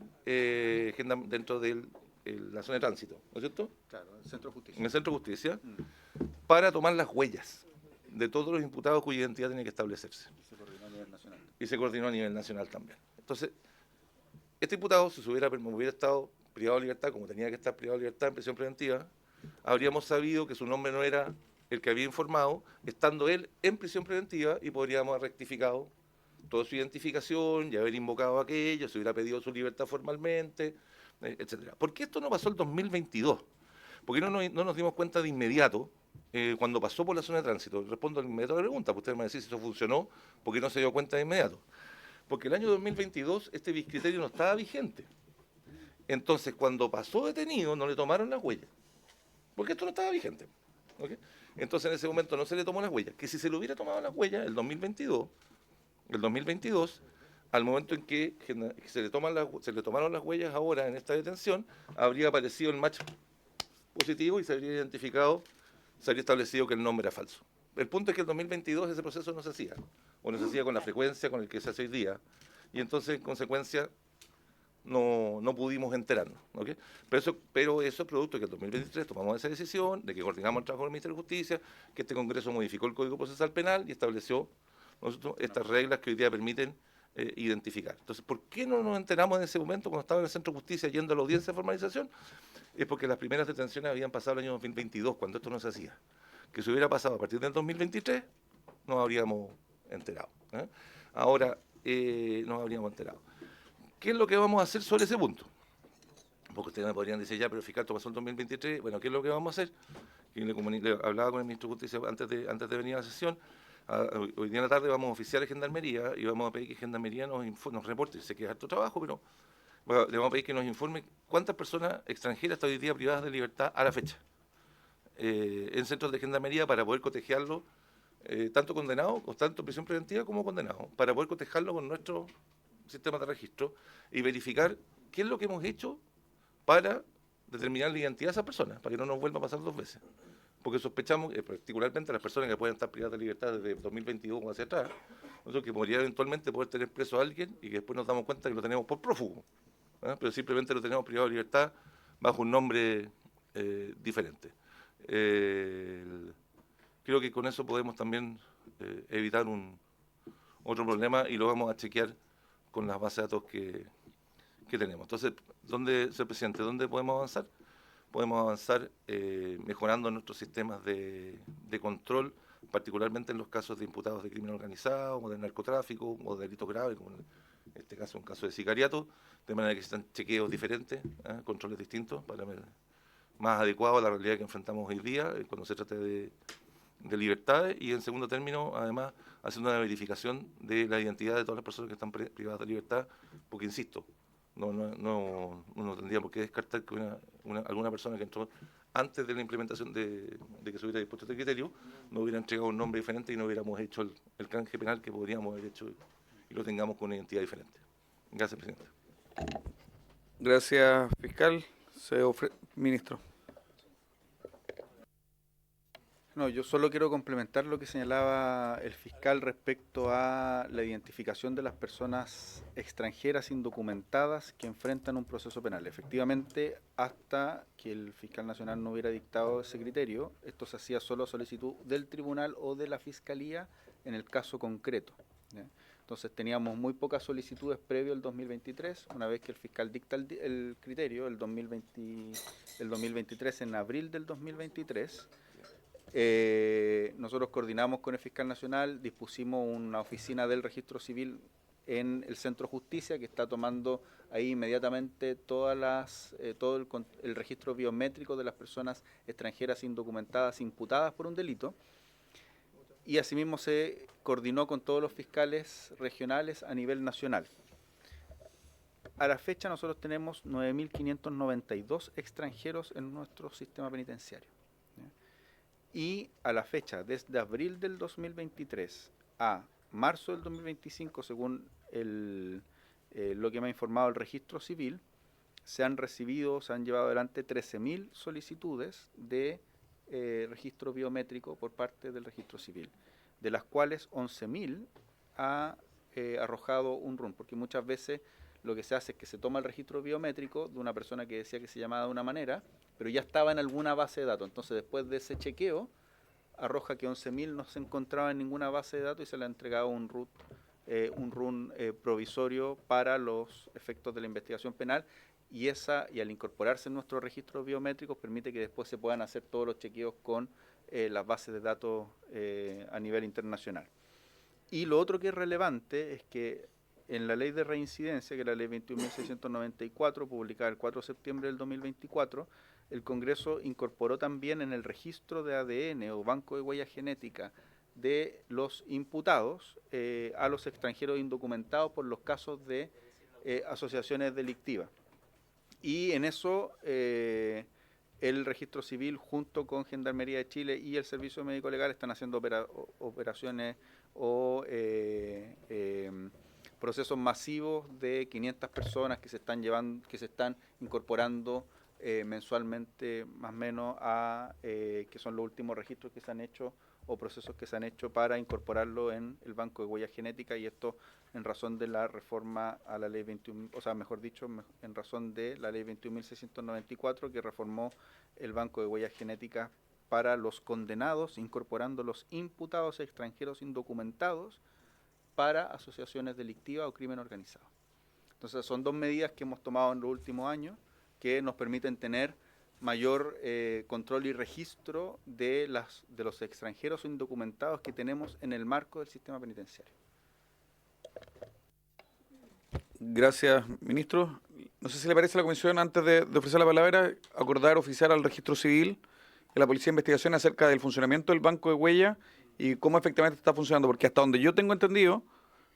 la zona de tránsito, ¿no es cierto? Claro, en el Centro de Justicia. En el Centro de Justicia, para tomar las huellas de todos los imputados cuya identidad tenía que establecerse. Y se coordinó a nivel nacional. Y se coordinó a nivel nacional también. Entonces, este imputado, si hubiera estado privado de libertad, como tenía que estar privado de libertad en prisión preventiva, habríamos sabido que su nombre no era el que había informado, estando él en prisión preventiva, y podríamos haber rectificado toda su identificación y haber invocado aquello, se hubiera pedido su libertad formalmente, etcétera. ¿Por qué esto no pasó el 2022? ¿Por qué no nos dimos cuenta de inmediato cuando pasó por la zona de tránsito? Respondo de inmediato a la pregunta, pues ustedes me van a decir si eso funcionó, ¿por qué no se dio cuenta de inmediato? Porque el año 2022 este criterio no estaba vigente. Entonces, cuando pasó detenido, no le tomaron las huellas, porque esto no estaba vigente. ¿Okay? Entonces, en ese momento no se le tomó las huellas. Que si se le hubiera tomado las huellas, el 2022, al momento en que se le tomaron las huellas ahora en esta detención, habría aparecido el match positivo y se habría identificado, se habría establecido que el nombre era falso. El punto es que en el 2022 ese proceso no se hacía, o no se hacía con la frecuencia con el que se hace hoy día, y entonces, en consecuencia, no pudimos enterarnos. ¿Okay? Pero eso es producto de que en 2023 tomamos esa decisión, de que coordinamos el trabajo del Ministerio de Justicia, que este Congreso modificó el Código Procesal Penal y estableció estas reglas que hoy día permiten identificar. Entonces, ¿por qué no nos enteramos en ese momento cuando estaba en el Centro de Justicia yendo a la audiencia de formalización? Es porque las primeras detenciones habían pasado el año 2022, cuando esto no se hacía. Que si hubiera pasado a partir del 2023, nos habríamos enterado. Ahora nos habríamos enterado. ¿Qué es lo que vamos a hacer sobre ese punto? Porque ustedes me podrían decir, ya, pero fiscal, esto pasó en 2023, bueno, ¿qué es lo que vamos a hacer? Y le hablaba con el ministro de Justicia antes de venir a la sesión. Hoy día en la tarde vamos a oficiar a Gendarmería y vamos a pedir que Gendarmería nos reporte. Sé que es harto trabajo, pero le vamos a pedir que nos informe cuántas personas extranjeras están hoy día privadas de libertad a la fecha en centros de Gendarmería, para poder cotejarlo, tanto condenado, o tanto en prisión preventiva como condenado, para poder cotejarlo con nuestro sistema de registro y verificar qué es lo que hemos hecho para determinar la identidad de esas personas, para que no nos vuelva a pasar 2 veces. Porque sospechamos, particularmente las personas que pueden estar privadas de libertad desde 2022 hacia atrás, nosotros que podría eventualmente poder tener preso a alguien y que después nos damos cuenta que lo tenemos por prófugo, pero simplemente lo tenemos privado de libertad bajo un nombre diferente. creo que con eso podemos también evitar otro problema y lo vamos a chequear con las bases de datos que tenemos. Entonces, señor presidente, ¿dónde podemos avanzar? Podemos avanzar mejorando nuestros sistemas de control, particularmente en los casos de imputados de crimen organizado, o de narcotráfico, o de delitos graves, como en este caso un caso de sicariato, de manera que existan chequeos diferentes, controles distintos, para ver más adecuado a la realidad que enfrentamos hoy día, cuando se trata de libertades, y en segundo término, además, haciendo una verificación de la identidad de todas las personas que están privadas de libertad, porque insisto, no tendría por qué descartar que alguna persona que entró antes de la implementación de que se hubiera dispuesto este criterio, no hubiera entregado un nombre diferente y no hubiéramos hecho el canje penal que podríamos haber hecho y lo tengamos con una identidad diferente. Gracias, presidente. Gracias, fiscal. Ministro. No, yo solo quiero complementar lo que señalaba el fiscal respecto a la identificación de las personas extranjeras indocumentadas que enfrentan un proceso penal. Efectivamente, hasta que el fiscal nacional no hubiera dictado ese criterio, esto se hacía solo a solicitud del tribunal o de la fiscalía en el caso concreto, ¿ya? Entonces teníamos muy pocas solicitudes previo al 2023, una vez que el fiscal dicta el criterio, el 2023, en abril del 2023, nosotros coordinamos con el fiscal nacional, dispusimos una oficina del registro civil en el Centro Justicia, que está tomando ahí inmediatamente todo el registro biométrico de las personas extranjeras indocumentadas imputadas por un delito. Y asimismo se coordinó con todos los fiscales regionales a nivel nacional. A la fecha nosotros tenemos 9.592 extranjeros en nuestro sistema penitenciario. Y a la fecha, desde abril del 2023 a marzo del 2025, según lo que me ha informado el registro civil, se han llevado adelante 13.000 solicitudes de registro biométrico por parte del registro civil, de las cuales 11.000 ha arrojado un RUN, porque muchas veces lo que se hace es que se toma el registro biométrico de una persona que decía que se llamaba de una manera, pero ya estaba en alguna base de datos. Entonces, después de ese chequeo, arroja que 11.000 no se encontraba en ninguna base de datos y se le ha entregado un RUN provisorio para los efectos de la investigación penal, y al incorporarse en nuestros registros biométricos permite que después se puedan hacer todos los chequeos con las bases de datos a nivel internacional. Y lo otro que es relevante es que en la ley de reincidencia, que es la ley 21.694, publicada el 4 de septiembre del 2024, el Congreso incorporó también en el registro de ADN o banco de huella genética de los imputados a los extranjeros indocumentados por los casos de asociaciones delictivas. Y en eso el Registro Civil junto con Gendarmería de Chile y el Servicio Médico Legal están haciendo operaciones o procesos masivos de 500 personas que se están incorporando mensualmente más o menos que son los últimos registros que se han hecho o procesos que se han hecho para incorporarlo en el banco de huellas genéticas, y esto en razón de la reforma a la ley 21, o sea, mejor dicho, en razón de la ley 21.694 que reformó el banco de huellas genéticas para los condenados, incorporando los imputados extranjeros indocumentados para asociaciones delictivas o crimen organizado. Entonces son dos medidas que hemos tomado en los últimos años que nos permiten tener mayor control y registro de los extranjeros indocumentados que tenemos en el marco del sistema penitenciario. Gracias, ministro. No sé si le parece a la comisión, antes de ofrecer la palabra, acordar oficiar al registro civil y a la Policía de Investigación acerca del funcionamiento del banco de huella y cómo efectivamente está funcionando, porque hasta donde yo tengo entendido,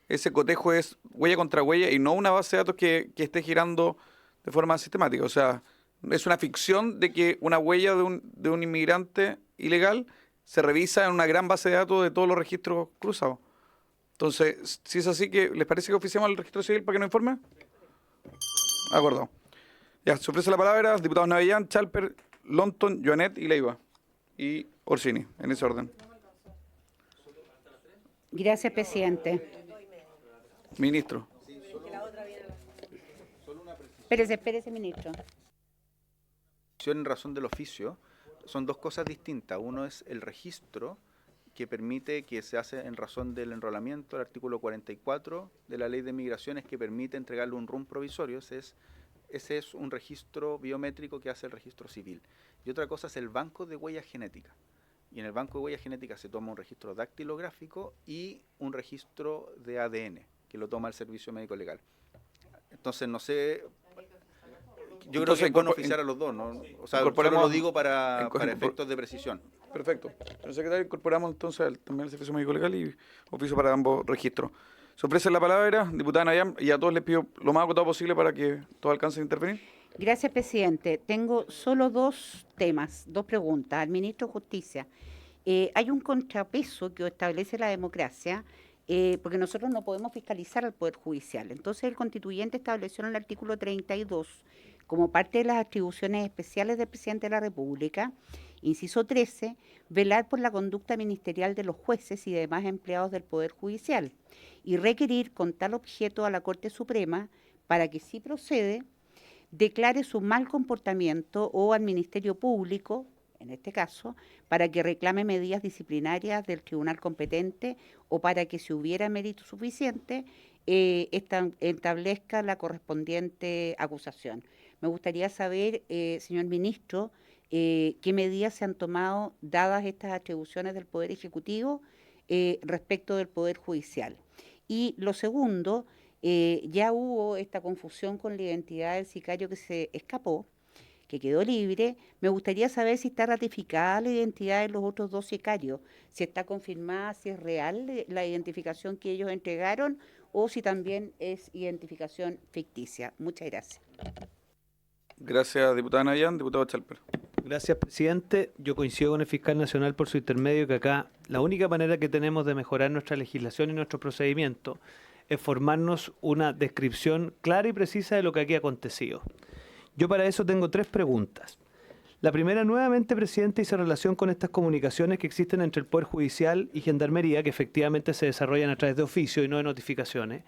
ese cotejo es huella contra huella y no una base de datos que esté girando de forma sistemática. O sea, es una ficción de que una huella de un inmigrante ilegal se revisa en una gran base de datos de todos los registros cruzados. Entonces, si es así, ¿les parece que oficiemos al registro civil para que nos informe? Acordado. Ya, se ofrece la palabra a los diputados Navellán, Chalper, Lonton, Joanet y Leiva. Y Orsini, en ese orden. Gracias, presidente. Ministro. Espérese, ministro. En razón del oficio, son dos cosas distintas. Uno es el registro que permite, que se hace en razón del enrolamiento, el artículo 44 de la Ley de Migraciones, que permite entregarle un RUM provisorio. Ese es un registro biométrico que hace el registro civil. Y otra cosa es el banco de huellas genéticas. Y en el banco de huellas genéticas se toma un registro dactilográfico y un registro de ADN, que lo toma el Servicio Médico Legal. Entonces, no sé... Yo creo que es bueno oficiar a los dos, ¿no? O sea, solo lo digo para efectos de precisión. Perfecto. Señor secretario, incorporamos entonces también el Servicio Médico Legal y oficio para ambos registros. Se ofrece la palabra, diputada Nayam, y a todos les pido lo más acotado posible para que todos alcancen a intervenir. Gracias, presidente. Tengo solo dos temas, dos preguntas. Al ministro de Justicia, hay un contrapeso que establece la democracia, porque nosotros no podemos fiscalizar al Poder Judicial. Entonces, el constituyente estableció en el artículo 32, como parte de las atribuciones especiales del presidente de la República, inciso 13, velar por la conducta ministerial de los jueces y demás empleados del Poder Judicial y requerir con tal objeto a la Corte Suprema para que, si procede, declare su mal comportamiento o al Ministerio Público, en este caso, para que reclame medidas disciplinarias del tribunal competente o para que, si hubiera mérito suficiente, establezca la correspondiente acusación. Me gustaría saber, señor ministro, qué medidas se han tomado dadas estas atribuciones del Poder Ejecutivo respecto del Poder Judicial. Y lo segundo, ya hubo esta confusión con la identidad del sicario que se escapó, que quedó libre. Me gustaría saber si está ratificada la identidad de los otros dos sicarios, si está confirmada, si es real la identificación que ellos entregaron o si también es identificación ficticia. Muchas gracias. Gracias, diputada Nayam. Diputado Chalper. Gracias, presidente. Yo coincido con el fiscal nacional por su intermedio que acá la única manera que tenemos de mejorar nuestra legislación y nuestro procedimiento es formarnos una descripción clara y precisa de lo que aquí ha acontecido. Yo para eso tengo tres preguntas. La primera, nuevamente, presidente, hizo relación con estas comunicaciones que existen entre el Poder Judicial y Gendarmería, que efectivamente se desarrollan a través de oficio y no de notificaciones.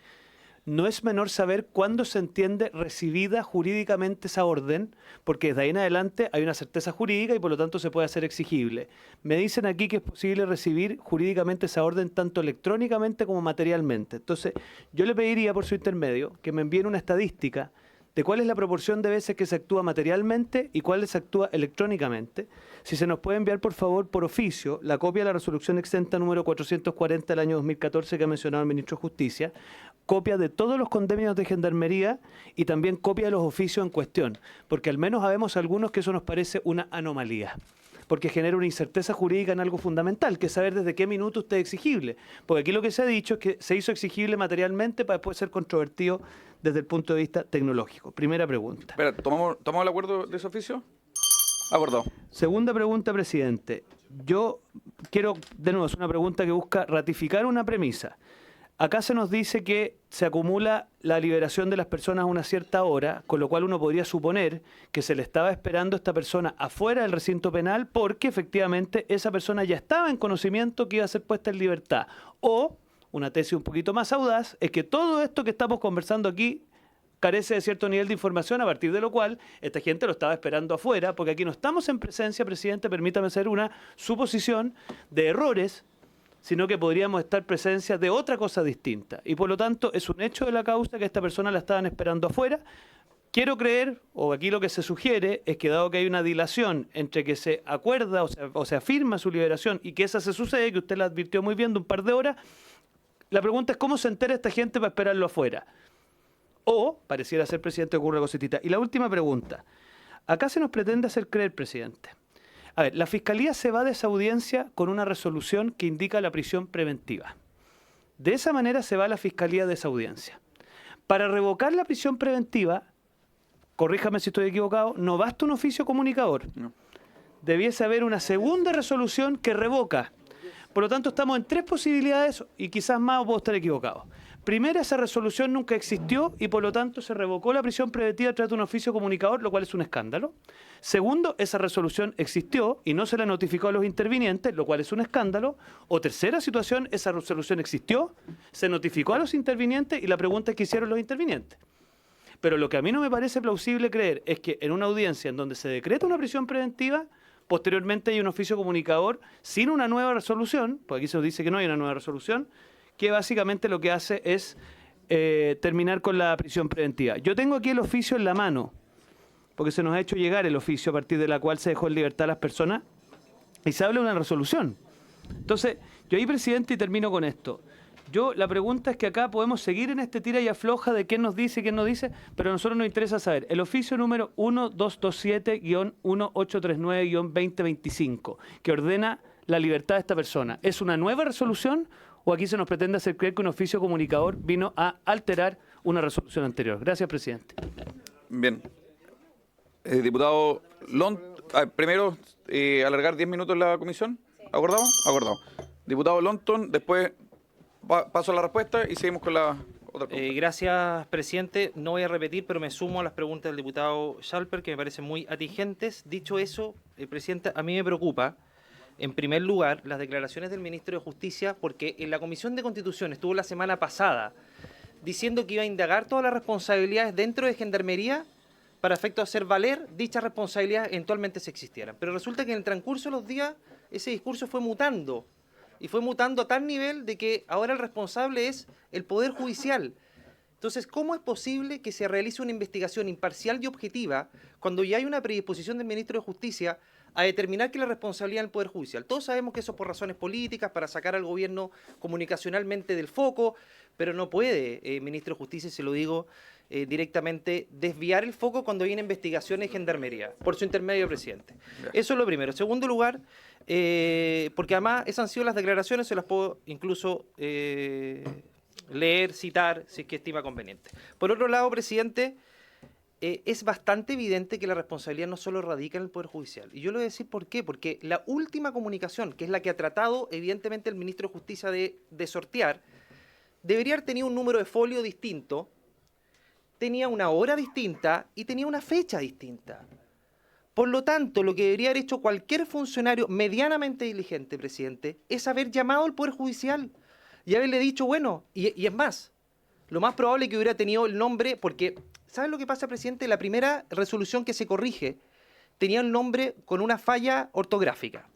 No es menor saber cuándo se entiende recibida jurídicamente esa orden, porque desde ahí en adelante hay una certeza jurídica y por lo tanto se puede hacer exigible. Me dicen aquí que es posible recibir jurídicamente esa orden tanto electrónicamente como materialmente. Entonces, yo le pediría por su intermedio que me envíen una estadística de cuál es la proporción de veces que se actúa materialmente y cuál se actúa electrónicamente. Si se nos puede enviar, por favor, por oficio, la copia de la resolución exenta número 440 del año 2014 que ha mencionado el ministro de Justicia, copia de todos los convenios de Gendarmería y también copia de los oficios en cuestión, porque al menos sabemos algunos que eso nos parece una anomalía, porque genera una incerteza jurídica en algo fundamental, que es saber desde qué minuto usted es exigible. Porque aquí lo que se ha dicho es que se hizo exigible materialmente para después ser controvertido desde el punto de vista tecnológico. Primera pregunta. Espera, ¿tomamos el acuerdo de ese oficio? Acordado. Segunda pregunta, presidente. Yo quiero, de nuevo, es una pregunta que busca ratificar una premisa. Acá se nos dice que se acumula la liberación de las personas a una cierta hora, con lo cual uno podría suponer que se le estaba esperando a esta persona afuera del recinto penal porque efectivamente esa persona ya estaba en conocimiento que iba a ser puesta en libertad. O, una tesis un poquito más audaz, es que todo esto que estamos conversando aquí carece de cierto nivel de información, a partir de lo cual esta gente lo estaba esperando afuera, porque aquí no estamos en presencia, presidente, permítame hacer una suposición de errores, sino que podríamos estar en presencia de otra cosa distinta. Y por lo tanto, es un hecho de la causa que esta persona la estaban esperando afuera. Quiero creer, o aquí lo que se sugiere, es que dado que hay una dilación entre que se acuerda o se afirma su liberación y que esa se sucede, que usted la advirtió muy bien, de un par de horas, la pregunta es cómo se entera esta gente para esperarlo afuera. O, pareciera ser, presidente, ocurre una cositita. Y la última pregunta. Acá se nos pretende hacer creer, presidente. A ver, la Fiscalía se va de esa audiencia con una resolución que indica la prisión preventiva. De esa manera se va la Fiscalía de esa audiencia. Para revocar la prisión preventiva, corríjame si estoy equivocado, no basta un oficio comunicador. No. Debiese haber una segunda resolución que revoca. Por lo tanto, estamos en tres posibilidades y quizás más puedo estar equivocado. Primera, esa resolución nunca existió y por lo tanto se revocó la prisión preventiva a través de un oficio comunicador, lo cual es un escándalo. Segundo, esa resolución existió y no se la notificó a los intervinientes, lo cual es un escándalo. O tercera situación, esa resolución existió, se notificó a los intervinientes y la pregunta es qué hicieron los intervinientes. Pero lo que a mí no me parece plausible creer es que en una audiencia en donde se decreta una prisión preventiva Posteriormente hay un oficio comunicador sin una nueva resolución, porque aquí se nos dice que no hay una nueva resolución, que básicamente lo que hace es terminar con la prisión preventiva. Yo tengo aquí el oficio en la mano, porque se nos ha hecho llegar el oficio a partir de la cual se dejó en libertad a las personas y se habla de una resolución. Entonces, yo ahí, presidente, y termino con esto. La pregunta es que acá podemos seguir en este tira y afloja de quién nos dice y quién no dice, pero a nosotros nos interesa saber el oficio número 1227-1839-2025, que ordena la libertad de esta persona. ¿Es una nueva resolución o aquí se nos pretende hacer creer que un oficio comunicador vino a alterar una resolución anterior? Gracias, presidente. Bien. Diputado Lont, primero, alargar 10 minutos la comisión. ¿Acordado? Acordado. Diputado Lonton, después paso a la respuesta y seguimos con la otra pregunta. Gracias, presidente. No voy a repetir, pero me sumo a las preguntas del diputado Schalper, que me parecen muy atingentes. Dicho eso, presidente, a mí me preocupa, en primer lugar, las declaraciones del ministro de Justicia, porque en la Comisión de Constitución estuvo la semana pasada diciendo que iba a indagar todas las responsabilidades dentro de Gendarmería para efecto de hacer valer dichas responsabilidades eventualmente si existieran. Pero resulta que en el transcurso de los días ese discurso fue mutando, y fue mutando a tal nivel de que ahora el responsable es el Poder Judicial. Entonces, ¿cómo es posible que se realice una investigación imparcial y objetiva cuando ya hay una predisposición del ministro de Justicia a determinar que la responsabilidad del Poder Judicial? Todos sabemos que eso es por razones políticas, para sacar al gobierno comunicacionalmente del foco, pero no puede, ministro de Justicia, se lo digo directamente, desviar el foco cuando hay una investigación en Gendarmería, por su intermedio, presidente. Eso es lo primero. En segundo lugar, porque además esas han sido las declaraciones, se las puedo incluso leer, citar, si es que estima conveniente. Por otro lado, presidente, es bastante evidente que la responsabilidad no solo radica en el Poder Judicial. Y yo le voy a decir por qué. Porque la última comunicación, que es la que ha tratado evidentemente el ministro de Justicia de sortear, debería haber tenido un número de folio distinto, tenía una hora distinta y tenía una fecha distinta. Por lo tanto, lo que debería haber hecho cualquier funcionario medianamente diligente, presidente, es haber llamado al Poder Judicial y haberle dicho, bueno, y es más, lo más probable es que hubiera tenido el nombre, porque, ¿sabes lo que pasa, presidente? La primera resolución que se corrige tenía el nombre con una falla ortográfica,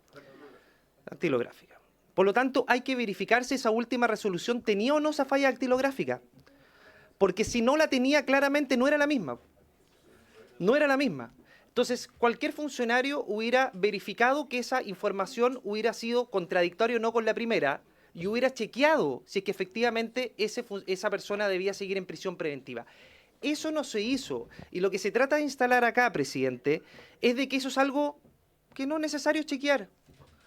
dactilográfica. Por lo tanto, hay que verificar si esa última resolución tenía o no esa falla dactilográfica, porque si no la tenía, claramente no era la misma. No era la misma. Entonces, cualquier funcionario hubiera verificado que esa información hubiera sido contradictoria o no con la primera y hubiera chequeado si es que efectivamente esa persona debía seguir en prisión preventiva. Eso no se hizo. Y lo que se trata de instalar acá, presidente, es de que eso es algo que no es necesario chequear.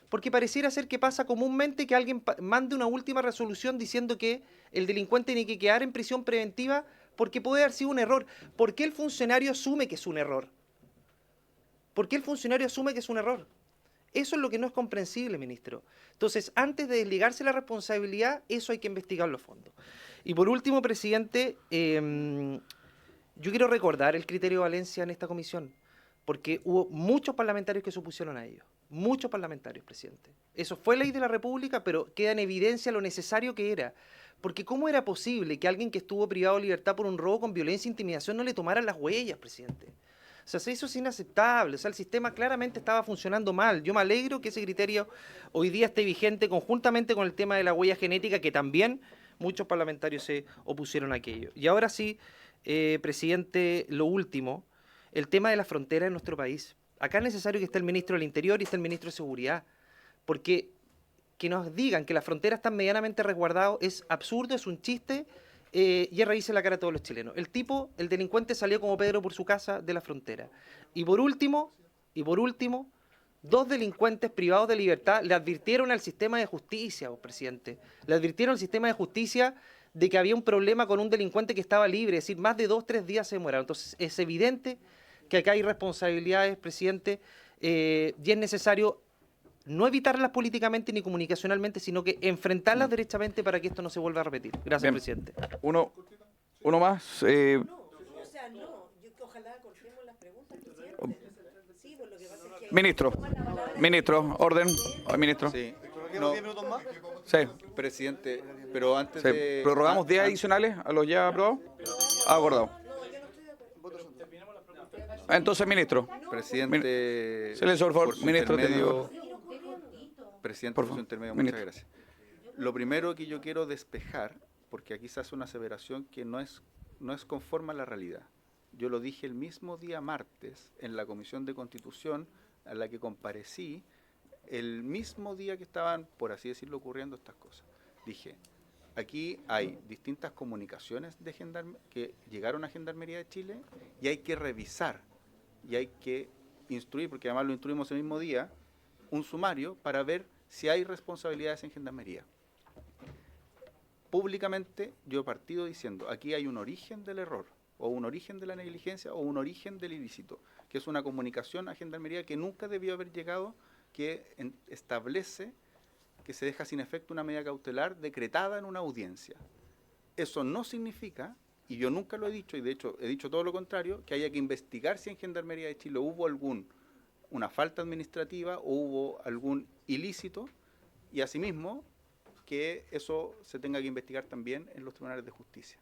Porque pareciera ser que pasa comúnmente que alguien mande una última resolución diciendo que el delincuente tiene que quedar en prisión preventiva porque puede haber sido un error. ¿Por qué el funcionario asume que es un error? ¿Por qué el funcionario asume que es un error? Eso es lo que no es comprensible, ministro. Entonces, antes de desligarse la responsabilidad, eso hay que investigarlo a fondo. Y por último, presidente, yo quiero recordar el criterio de Valencia en esta comisión, porque hubo muchos parlamentarios que se opusieron a ello. Muchos parlamentarios, presidente. Eso fue ley de la República, pero queda en evidencia lo necesario que era. Porque ¿cómo era posible que alguien que estuvo privado de libertad por un robo con violencia e intimidación no le tomaran las huellas, presidente? O sea, eso es inaceptable. O sea, el sistema claramente estaba funcionando mal. Yo me alegro que ese criterio hoy día esté vigente conjuntamente con el tema de la huella genética, que también muchos parlamentarios se opusieron a aquello. Y ahora sí, presidente, lo último, el tema de la frontera en nuestro país. Acá es necesario que esté el ministro del Interior y esté el ministro de Seguridad, porque que nos digan que las fronteras están medianamente resguardadas es absurdo, es un chiste, y es reírse la cara a todos los chilenos. El delincuente salió como Pedro por su casa de la frontera. Y por último, 2 delincuentes privados de libertad le advirtieron al sistema de justicia, presidente, le advirtieron al sistema de justicia de que había un problema con un delincuente que estaba libre, es decir, más de 2-3 días se demoraron. Entonces, es evidente que acá hay responsabilidades, presidente, y es necesario no evitarlas políticamente ni comunicacionalmente, sino que enfrentarlas derechamente para que esto no se vuelva a repetir. Gracias, bien, presidente. Uno más. Ministro, orden. Ministro. Sí. No. 10 minutos más? Sí. Presidente, pero antes Sí. de... ¿Prorrogamos 10 adicionales a los ya aprobados? Acordado. Entonces, ministro. Presidente, Silencio, por favor. su Ministro, intermedio, Presidente, Por por su favor, intermedio, ministro. muchas gracias. Lo primero que yo quiero despejar, porque aquí se hace una aseveración que no es conforme a la realidad. Yo lo dije el mismo día martes en la Comisión de Constitución a la que comparecí, el mismo día que estaban, por así decirlo, ocurriendo estas cosas. Dije, aquí hay distintas comunicaciones de que llegaron a Gendarmería de Chile y hay que revisar y hay que instruir, porque además lo instruimos el mismo día, un sumario para ver si hay responsabilidades en Gendarmería. Públicamente yo he partido diciendo, aquí hay un origen del error, o un origen de la negligencia, o un origen del ilícito, que es una comunicación a Gendarmería que nunca debió haber llegado, que establece que se deja sin efecto una medida cautelar decretada en una audiencia. Eso no significa, y yo nunca lo he dicho, y de hecho he dicho todo lo contrario, que haya que investigar si en Gendarmería de Chile hubo una falta administrativa o hubo algún ilícito, y asimismo que eso se tenga que investigar también en los tribunales de justicia.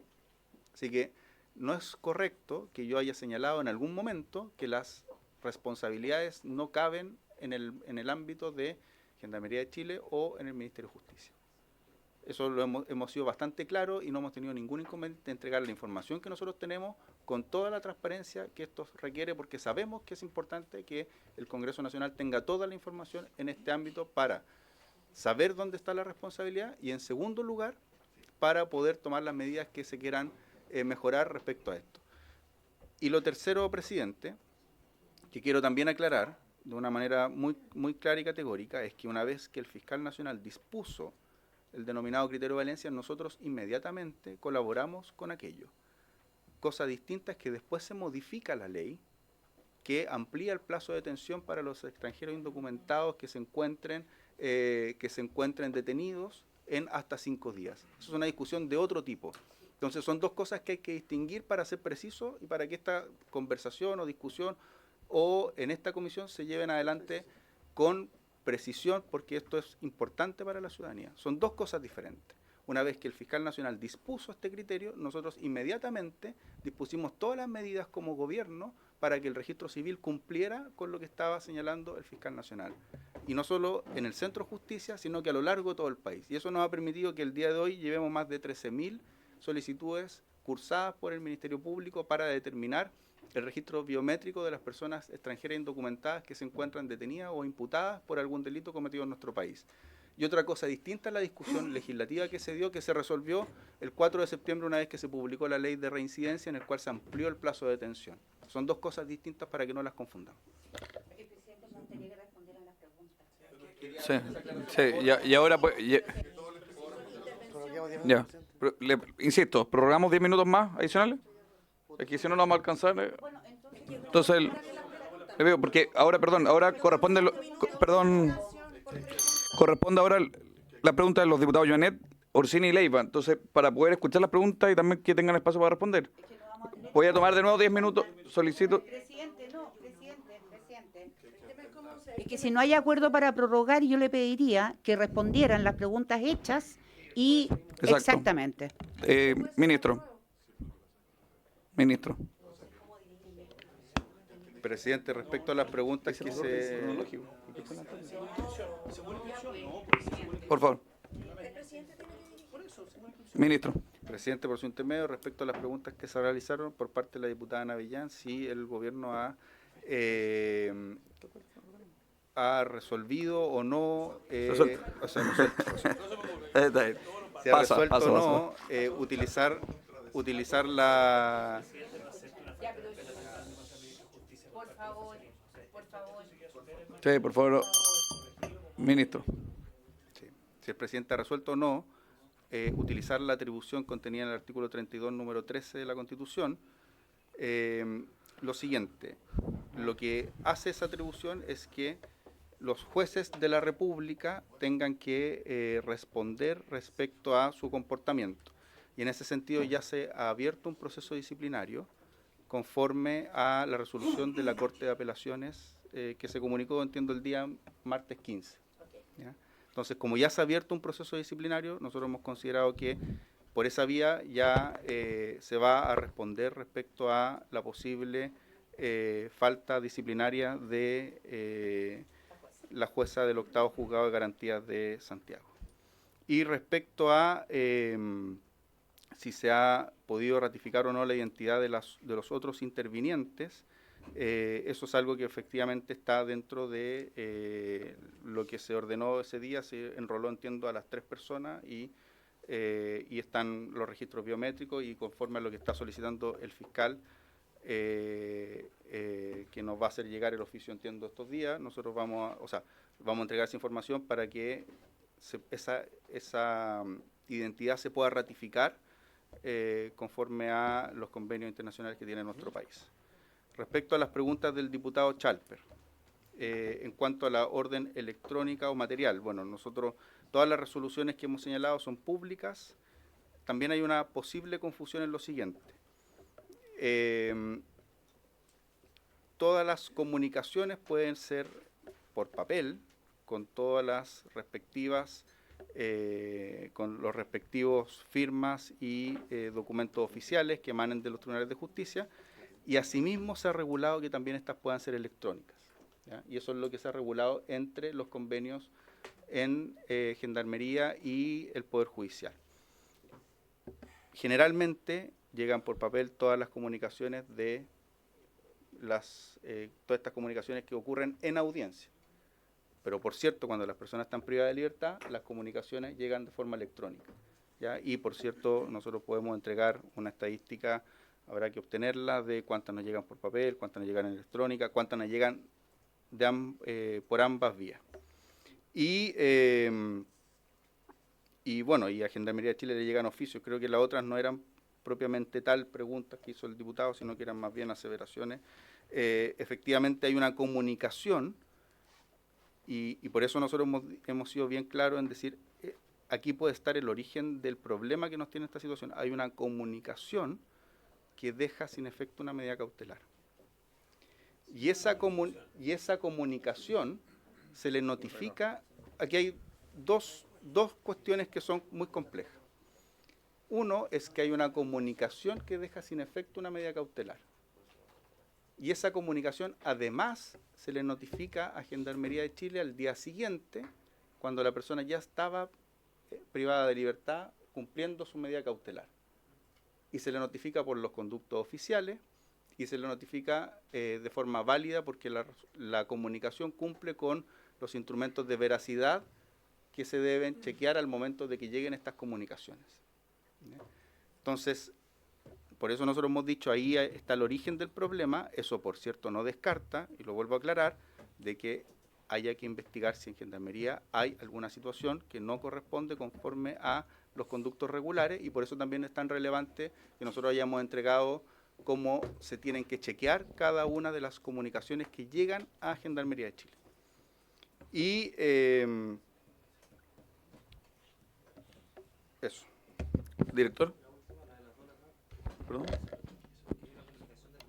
Así que no es correcto que yo haya señalado en algún momento que las responsabilidades no caben en el ámbito de Gendarmería de Chile o en el Ministerio de Justicia. Eso lo hemos sido bastante claros y no hemos tenido ningún inconveniente de entregar la información que nosotros tenemos con toda la transparencia que esto requiere, porque sabemos que es importante que el Congreso Nacional tenga toda la información en este ámbito para saber dónde está la responsabilidad y, en segundo lugar, para poder tomar las medidas que se quieran mejorar respecto a esto. Y lo tercero, presidente, que quiero también aclarar de una manera muy clara y categórica, es que una vez que el fiscal nacional dispuso el denominado criterio de valencia, nosotros inmediatamente colaboramos con aquello. Cosa distinta es que después se modifica la ley que amplía el plazo de detención para los extranjeros indocumentados que se encuentren detenidos en hasta 5 días. Eso es una discusión de otro tipo. Entonces son dos cosas que hay que distinguir para ser preciso y para que esta conversación o discusión o en esta comisión se lleven adelante con precisión, porque esto es importante para la ciudadanía. Son dos cosas diferentes. Una vez que el fiscal nacional dispuso este criterio, nosotros inmediatamente dispusimos todas las medidas como gobierno para que el registro civil cumpliera con lo que estaba señalando el fiscal nacional. Y no solo en el Centro de Justicia, sino que a lo largo de todo el país. Y eso nos ha permitido que el día de hoy llevemos más de 13.000 solicitudes cursadas por el Ministerio Público para determinar el registro biométrico de las personas extranjeras indocumentadas que se encuentran detenidas o imputadas por algún delito cometido en nuestro país. Y otra cosa distinta es la discusión legislativa que se dio, que se resolvió el 4 de septiembre una vez que se publicó la ley de reincidencia, en el cual se amplió el plazo de detención. Son dos cosas distintas para que no las confundamos. El presidente no tenía que responder a las preguntas. Sí, y ahora pues... Ya, insisto, ¿prorrogamos 10 minutos más adicionales? Aquí si no nos vamos a alcanzar. Entonces, le veo, porque ahora, ahora corresponde, corresponde ahora la pregunta de los diputados Joanet, Orsini y Leiva. Entonces, para poder escuchar las preguntas y también que tengan espacio para responder. Voy a tomar de nuevo 10 minutos, solicito. Presidente. Es que si no hay acuerdo para prorrogar, yo le pediría que respondieran las preguntas hechas y Exacto. exactamente. Ministro. Presidente, respecto a las preguntas que se... Por favor. Ministro. Presidente, por su intermedio, respecto a las preguntas que se realizaron por parte de la diputada Navillán, si el gobierno ha resolvido o no, se ha resuelto o no utilizar la... Sí, por favor, ministro. Sí. Si el presidente ha resuelto o no utilizar la atribución contenida en el artículo 32, número 13 de la Constitución, lo siguiente, lo que hace esa atribución es que los jueces de la República tengan que responder respecto a su comportamiento. Y en ese sentido ya se ha abierto un proceso disciplinario conforme a la resolución de la Corte de Apelaciones que se comunicó, entiendo, el día martes 15. ¿Ya? Entonces, como ya se ha abierto un proceso disciplinario, nosotros hemos considerado que por esa vía ya se va a responder respecto a la posible falta disciplinaria de la jueza del 8º Juzgado de Garantías de Santiago. Y respecto a si se ha podido ratificar o no la identidad de los otros intervinientes, eso es algo que efectivamente está dentro de lo que se ordenó ese día. Se enroló, entiendo, a las 3 personas y están los registros biométricos, y conforme a lo que está solicitando el fiscal, que nos va a hacer llegar el oficio, entiendo, estos días, nosotros vamos a entregar esa información para que esa identidad se pueda ratificar conforme a los convenios internacionales que tiene nuestro país. Respecto a las preguntas del diputado Chalper, en cuanto a la orden electrónica o material, bueno, nosotros, todas las resoluciones que hemos señalado son públicas. También hay una posible confusión en lo siguiente. Todas las comunicaciones pueden ser por papel, con todas las respectivas, con los respectivos firmas y documentos oficiales que emanen de los tribunales de justicia, y asimismo se ha regulado que también estas puedan ser electrónicas, ¿ya? Y eso es lo que se ha regulado entre los convenios en Gendarmería y el Poder Judicial. Generalmente llegan por papel todas las comunicaciones de todas estas comunicaciones que ocurren en audiencia. Pero por cierto, cuando las personas están privadas de libertad, las comunicaciones llegan de forma electrónica, ¿ya? Y por cierto, nosotros podemos entregar una estadística, habrá que obtenerla, de cuántas nos llegan por papel, cuántas nos llegan en electrónica, cuántas nos llegan por ambas vías. Y bueno, y a Gendarmería de Chile le llegan oficios. Creo que las otras no eran propiamente tal preguntas que hizo el diputado, sino que eran más bien aseveraciones. Efectivamente hay una comunicación, y por eso nosotros hemos sido bien claros en decir, aquí puede estar el origen del problema que nos tiene esta situación. Hay una comunicación que deja sin efecto una medida cautelar. Y esa comunicación se le notifica. Aquí hay dos cuestiones que son muy complejas. Uno es que hay una comunicación que deja sin efecto una medida cautelar. Y esa comunicación además se le notifica a Gendarmería de Chile al día siguiente, cuando la persona ya estaba privada de libertad cumpliendo su medida cautelar. Y se le notifica por los conductos oficiales, y se le notifica de forma válida porque la comunicación cumple con los instrumentos de veracidad que se deben chequear al momento de que lleguen estas comunicaciones. Entonces, por eso nosotros hemos dicho, ahí está el origen del problema. Eso, por cierto, no descarta, y lo vuelvo a aclarar, de que haya que investigar si en Gendarmería hay alguna situación que no corresponde conforme a los conductos regulares, y por eso también es tan relevante que nosotros hayamos entregado cómo se tienen que chequear cada una de las comunicaciones que llegan a Gendarmería de Chile. Y eso. Director. ¿Perdón?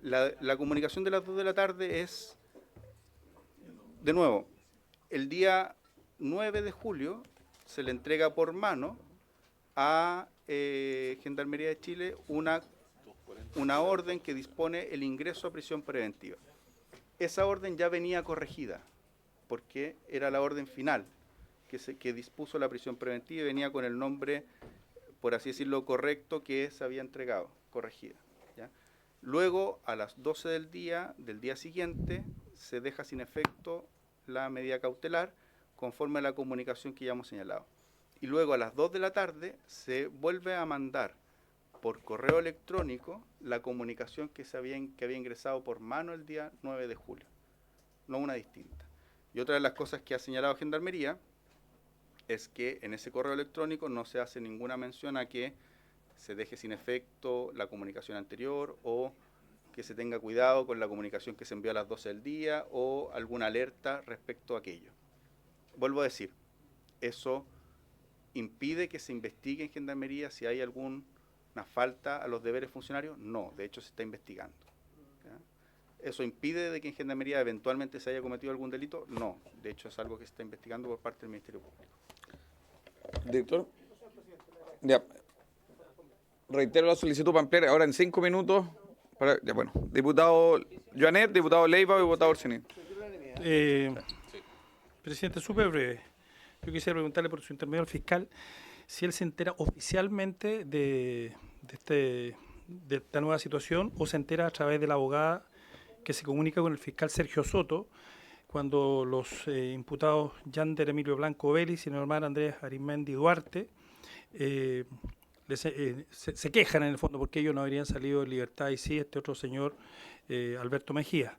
La comunicación de las 2 de la tarde es, de nuevo, el día 9 de julio se le entrega por mano a Gendarmería de Chile una orden que dispone el ingreso a prisión preventiva. Esa orden ya venía corregida, porque era la orden final que dispuso la prisión preventiva y venía con el nombre, por así decirlo, correcto que se había entregado, corregida, ¿ya? Luego, a las 12 del día siguiente, se deja sin efecto la medida cautelar conforme a la comunicación que ya hemos señalado. Y luego, a las 2 de la tarde, se vuelve a mandar por correo electrónico la comunicación que había ingresado por mano el día 9 de julio, no una distinta. Y otra de las cosas que ha señalado Gendarmería es que en ese correo electrónico no se hace ninguna mención a que se deje sin efecto la comunicación anterior, o que se tenga cuidado con la comunicación que se envió a las 12 del día, o alguna alerta respecto a aquello. Vuelvo a decir, eso impide que se investigue en Gendarmería si hay alguna falta a los deberes funcionarios. No, de hecho se está investigando, ¿ya? ¿Eso impide de que en Gendarmería eventualmente se haya cometido algún delito? No, de hecho es algo que se está investigando por parte del Ministerio Público. Director. Ya. Reitero la solicitud para ampliar ahora en 5 minutos Ya, bueno, diputado Joanet, diputado Leiva y diputado Orsini. Presidente, súper breve. Yo quisiera preguntarle por su intermedio al fiscal si él se entera oficialmente de esta nueva situación o se entera a través de la abogada que se comunica con el fiscal Sergio Soto cuando los imputados Yander Emilio Blanco Vélez y el hermano Andrés Arismendi Duarte se quejan en el fondo porque ellos no habrían salido en libertad y sí este otro señor Alberto Mejía.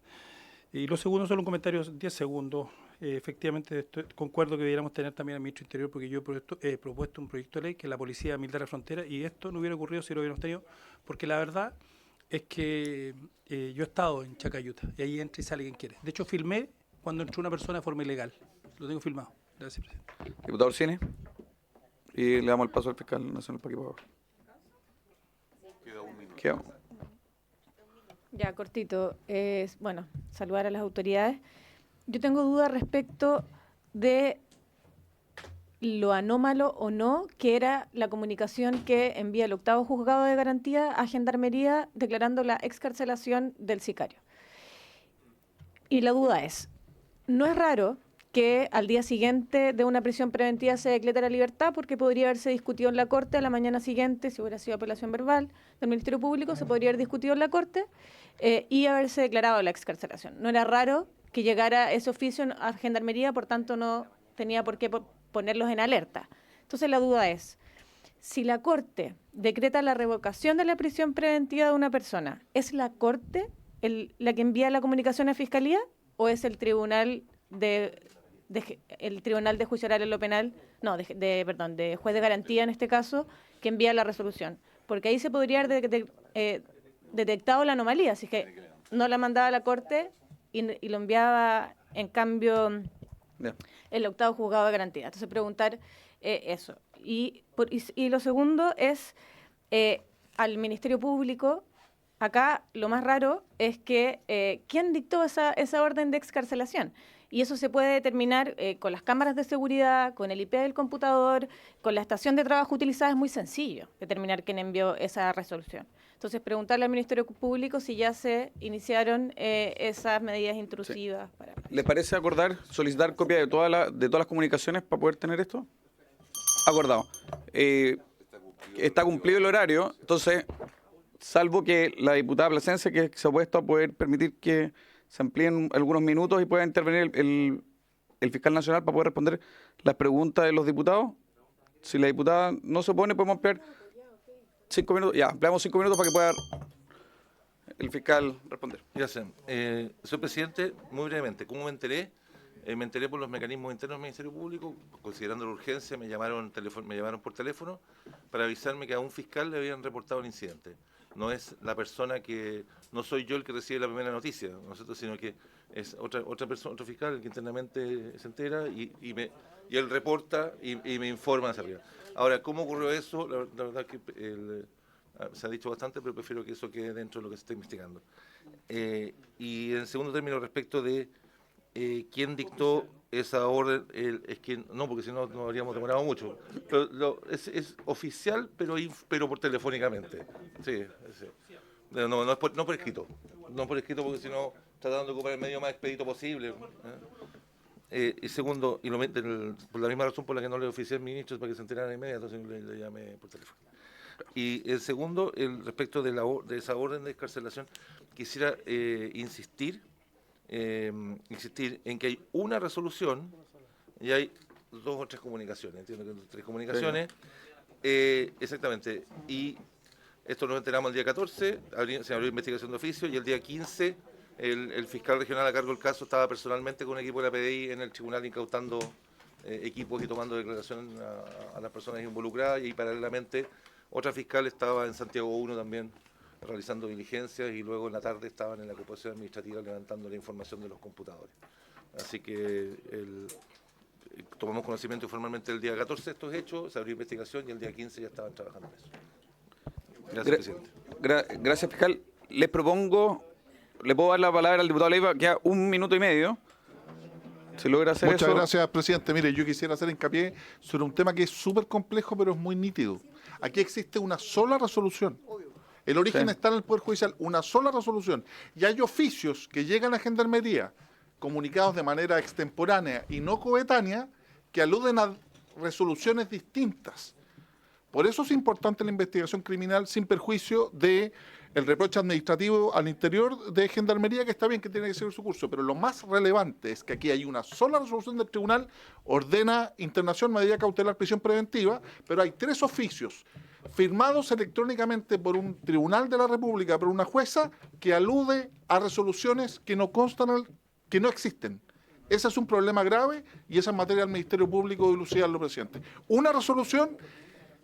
Y lo segundo, solo un comentario, 10 segundos. Efectivamente, concuerdo que deberíamos tener también al ministro Interior porque yo he propuesto un proyecto de ley que es la Policía Militar de Frontera y esto no hubiera ocurrido si lo hubiéramos tenido porque la verdad es que yo he estado en Chacayuta y ahí entra y sale quien quiere. De hecho, filmé cuando entró una persona de forma ilegal. Lo tengo filmado. Gracias, presidente. Diputado Orsini. Y le damos el paso al fiscal nacional para que por favor. Queda un minuto. Queda- Ya, cortito. Bueno, saludar a las autoridades. Yo tengo dudas respecto de lo anómalo o no que era la comunicación que envía el 8º Juzgado de Garantía a Gendarmería declarando la excarcelación del sicario. Y la duda es, ¿no es raro que al día siguiente de una prisión preventiva se decrete la libertad porque podría haberse discutido en la Corte a la mañana siguiente, si hubiera sido apelación verbal del Ministerio Público, se podría haber discutido en la Corte y haberse declarado la excarcelación? ¿No era raro que llegara ese oficio a Gendarmería, por tanto no tenía por qué ponerlos en alerta? Entonces la duda es, si la Corte decreta la revocación de la prisión preventiva de una persona, ¿es la Corte la que envía la comunicación a Fiscalía o es el Tribunal de Juicio Oral en lo Penal, no, de Juez de Garantía en este caso, que envía la resolución? Porque ahí se podría haber detectado la anomalía, así que no la mandaba a la Corte y lo enviaba en cambio el 8º Juzgado de Garantía. Entonces preguntar eso. Y lo segundo es al Ministerio Público. Acá lo más raro es que ¿quién dictó esa orden de excarcelación? Y eso se puede determinar con las cámaras de seguridad, con el IP del computador, con la estación de trabajo utilizada. Es muy sencillo determinar quién envió esa resolución. Entonces, preguntarle al Ministerio Público si ya se iniciaron esas medidas intrusivas. Sí. ¿Les parece acordar, solicitar copia de todas las comunicaciones para poder tener esto? Acordado. Está cumplido el horario, entonces, salvo que la diputada Plasencia, que se ha opuesto a poder permitir que se amplíen algunos minutos y pueda intervenir el fiscal nacional para poder responder las preguntas de los diputados. Si la diputada no se opone, podemos ampliar 5 minutos. Ya, ampliamos 5 minutos para que pueda el fiscal responder. Gracias. Señor presidente, muy brevemente, ¿cómo me enteré? Me enteré por los mecanismos internos del Ministerio Público, considerando la urgencia, me llamaron por teléfono para avisarme que a un fiscal le habían reportado el incidente. No es la persona no soy yo el que recibe la primera noticia, ¿no es cierto?, sino que es otra persona, otro fiscal el que internamente se entera y él reporta y me informa hacia arriba. Ahora, ¿cómo ocurrió eso? La verdad que se ha dicho bastante, pero prefiero que eso quede dentro de lo que se está investigando. Y en segundo término, respecto de quién dictó esa orden, es que no, porque si no habríamos demorado mucho. Pero es oficial, pero por telefónicamente. Sí, sí. No por escrito. No por escrito, porque si no, tratando de ocupar el medio más expedito posible. Y segundo, por la misma razón por la que no le oficié al ministro, para que se enterara de inmediato, entonces le llamé por teléfono. Y el segundo, respecto de esa orden de excarcelación, quisiera insistir en que hay una resolución y hay 2 o 3 comunicaciones. Entiendo que 3 comunicaciones. Sí. Exactamente. Y esto nos enteramos el día 14, se abrió investigación de oficio y el día 15 el fiscal regional a cargo del caso estaba personalmente con un equipo de la PDI en el tribunal incautando equipos y tomando declaración a las personas involucradas, y paralelamente otra fiscal estaba en Santiago 1 también realizando diligencias, y luego en la tarde estaban en la ocupación administrativa levantando la información de los computadores. Así que tomamos conocimiento informalmente el día 14 de estos hechos, se abrió investigación y el día 15 ya estaban trabajando en eso. Gracias, presidente. Gracias, fiscal. Les propongo, le puedo dar la palabra al diputado Leiva, queda 1 minuto y medio. Si logra hacer Muchas eso. gracias, presidente. Mire, yo quisiera hacer hincapié sobre un tema que es súper complejo, pero es muy nítido. Aquí existe una sola resolución. El origen Sí. está en el Poder Judicial, una sola resolución. Y hay oficios que llegan a Gendarmería, comunicados de manera extemporánea y no coetánea, que aluden a resoluciones distintas. Por eso es importante la investigación criminal sin perjuicio de el reproche administrativo al interior de Gendarmería, que está bien, que tiene que seguir su curso, pero lo más relevante es que aquí hay una sola resolución del tribunal, ordena internación, medida cautelar, prisión preventiva, pero hay 3 oficios firmados electrónicamente por un tribunal de la República, por una jueza, que alude a resoluciones que no constan, que no existen. Ese es un problema grave y esa es materia del Ministerio Público dilucidarlo, presidente. Una resolución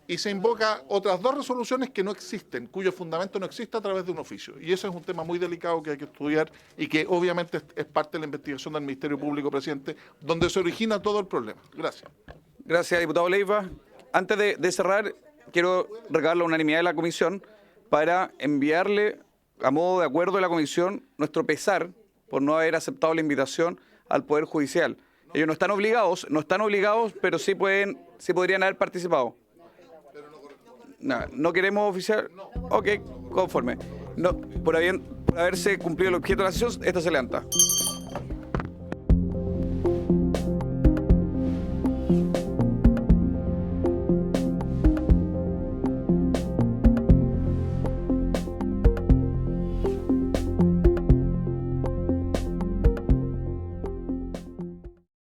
y se invoca otras 2 resoluciones que no existen, cuyo fundamento no existe a través de un oficio. Y ese es un tema muy delicado que hay que estudiar y que obviamente es parte de la investigación del Ministerio Público, presidente, donde se origina todo el problema. Gracias. Gracias, diputado Leiva. Antes de cerrar, quiero recabar la unanimidad de la comisión para enviarle, a modo de acuerdo de la comisión, nuestro pesar por no haber aceptado la invitación al Poder Judicial. Ellos no están obligados, pero sí podrían haber participado. No queremos oficiar. Ok, conforme. No, por haberse cumplido el objeto de la sesión, esta se levanta.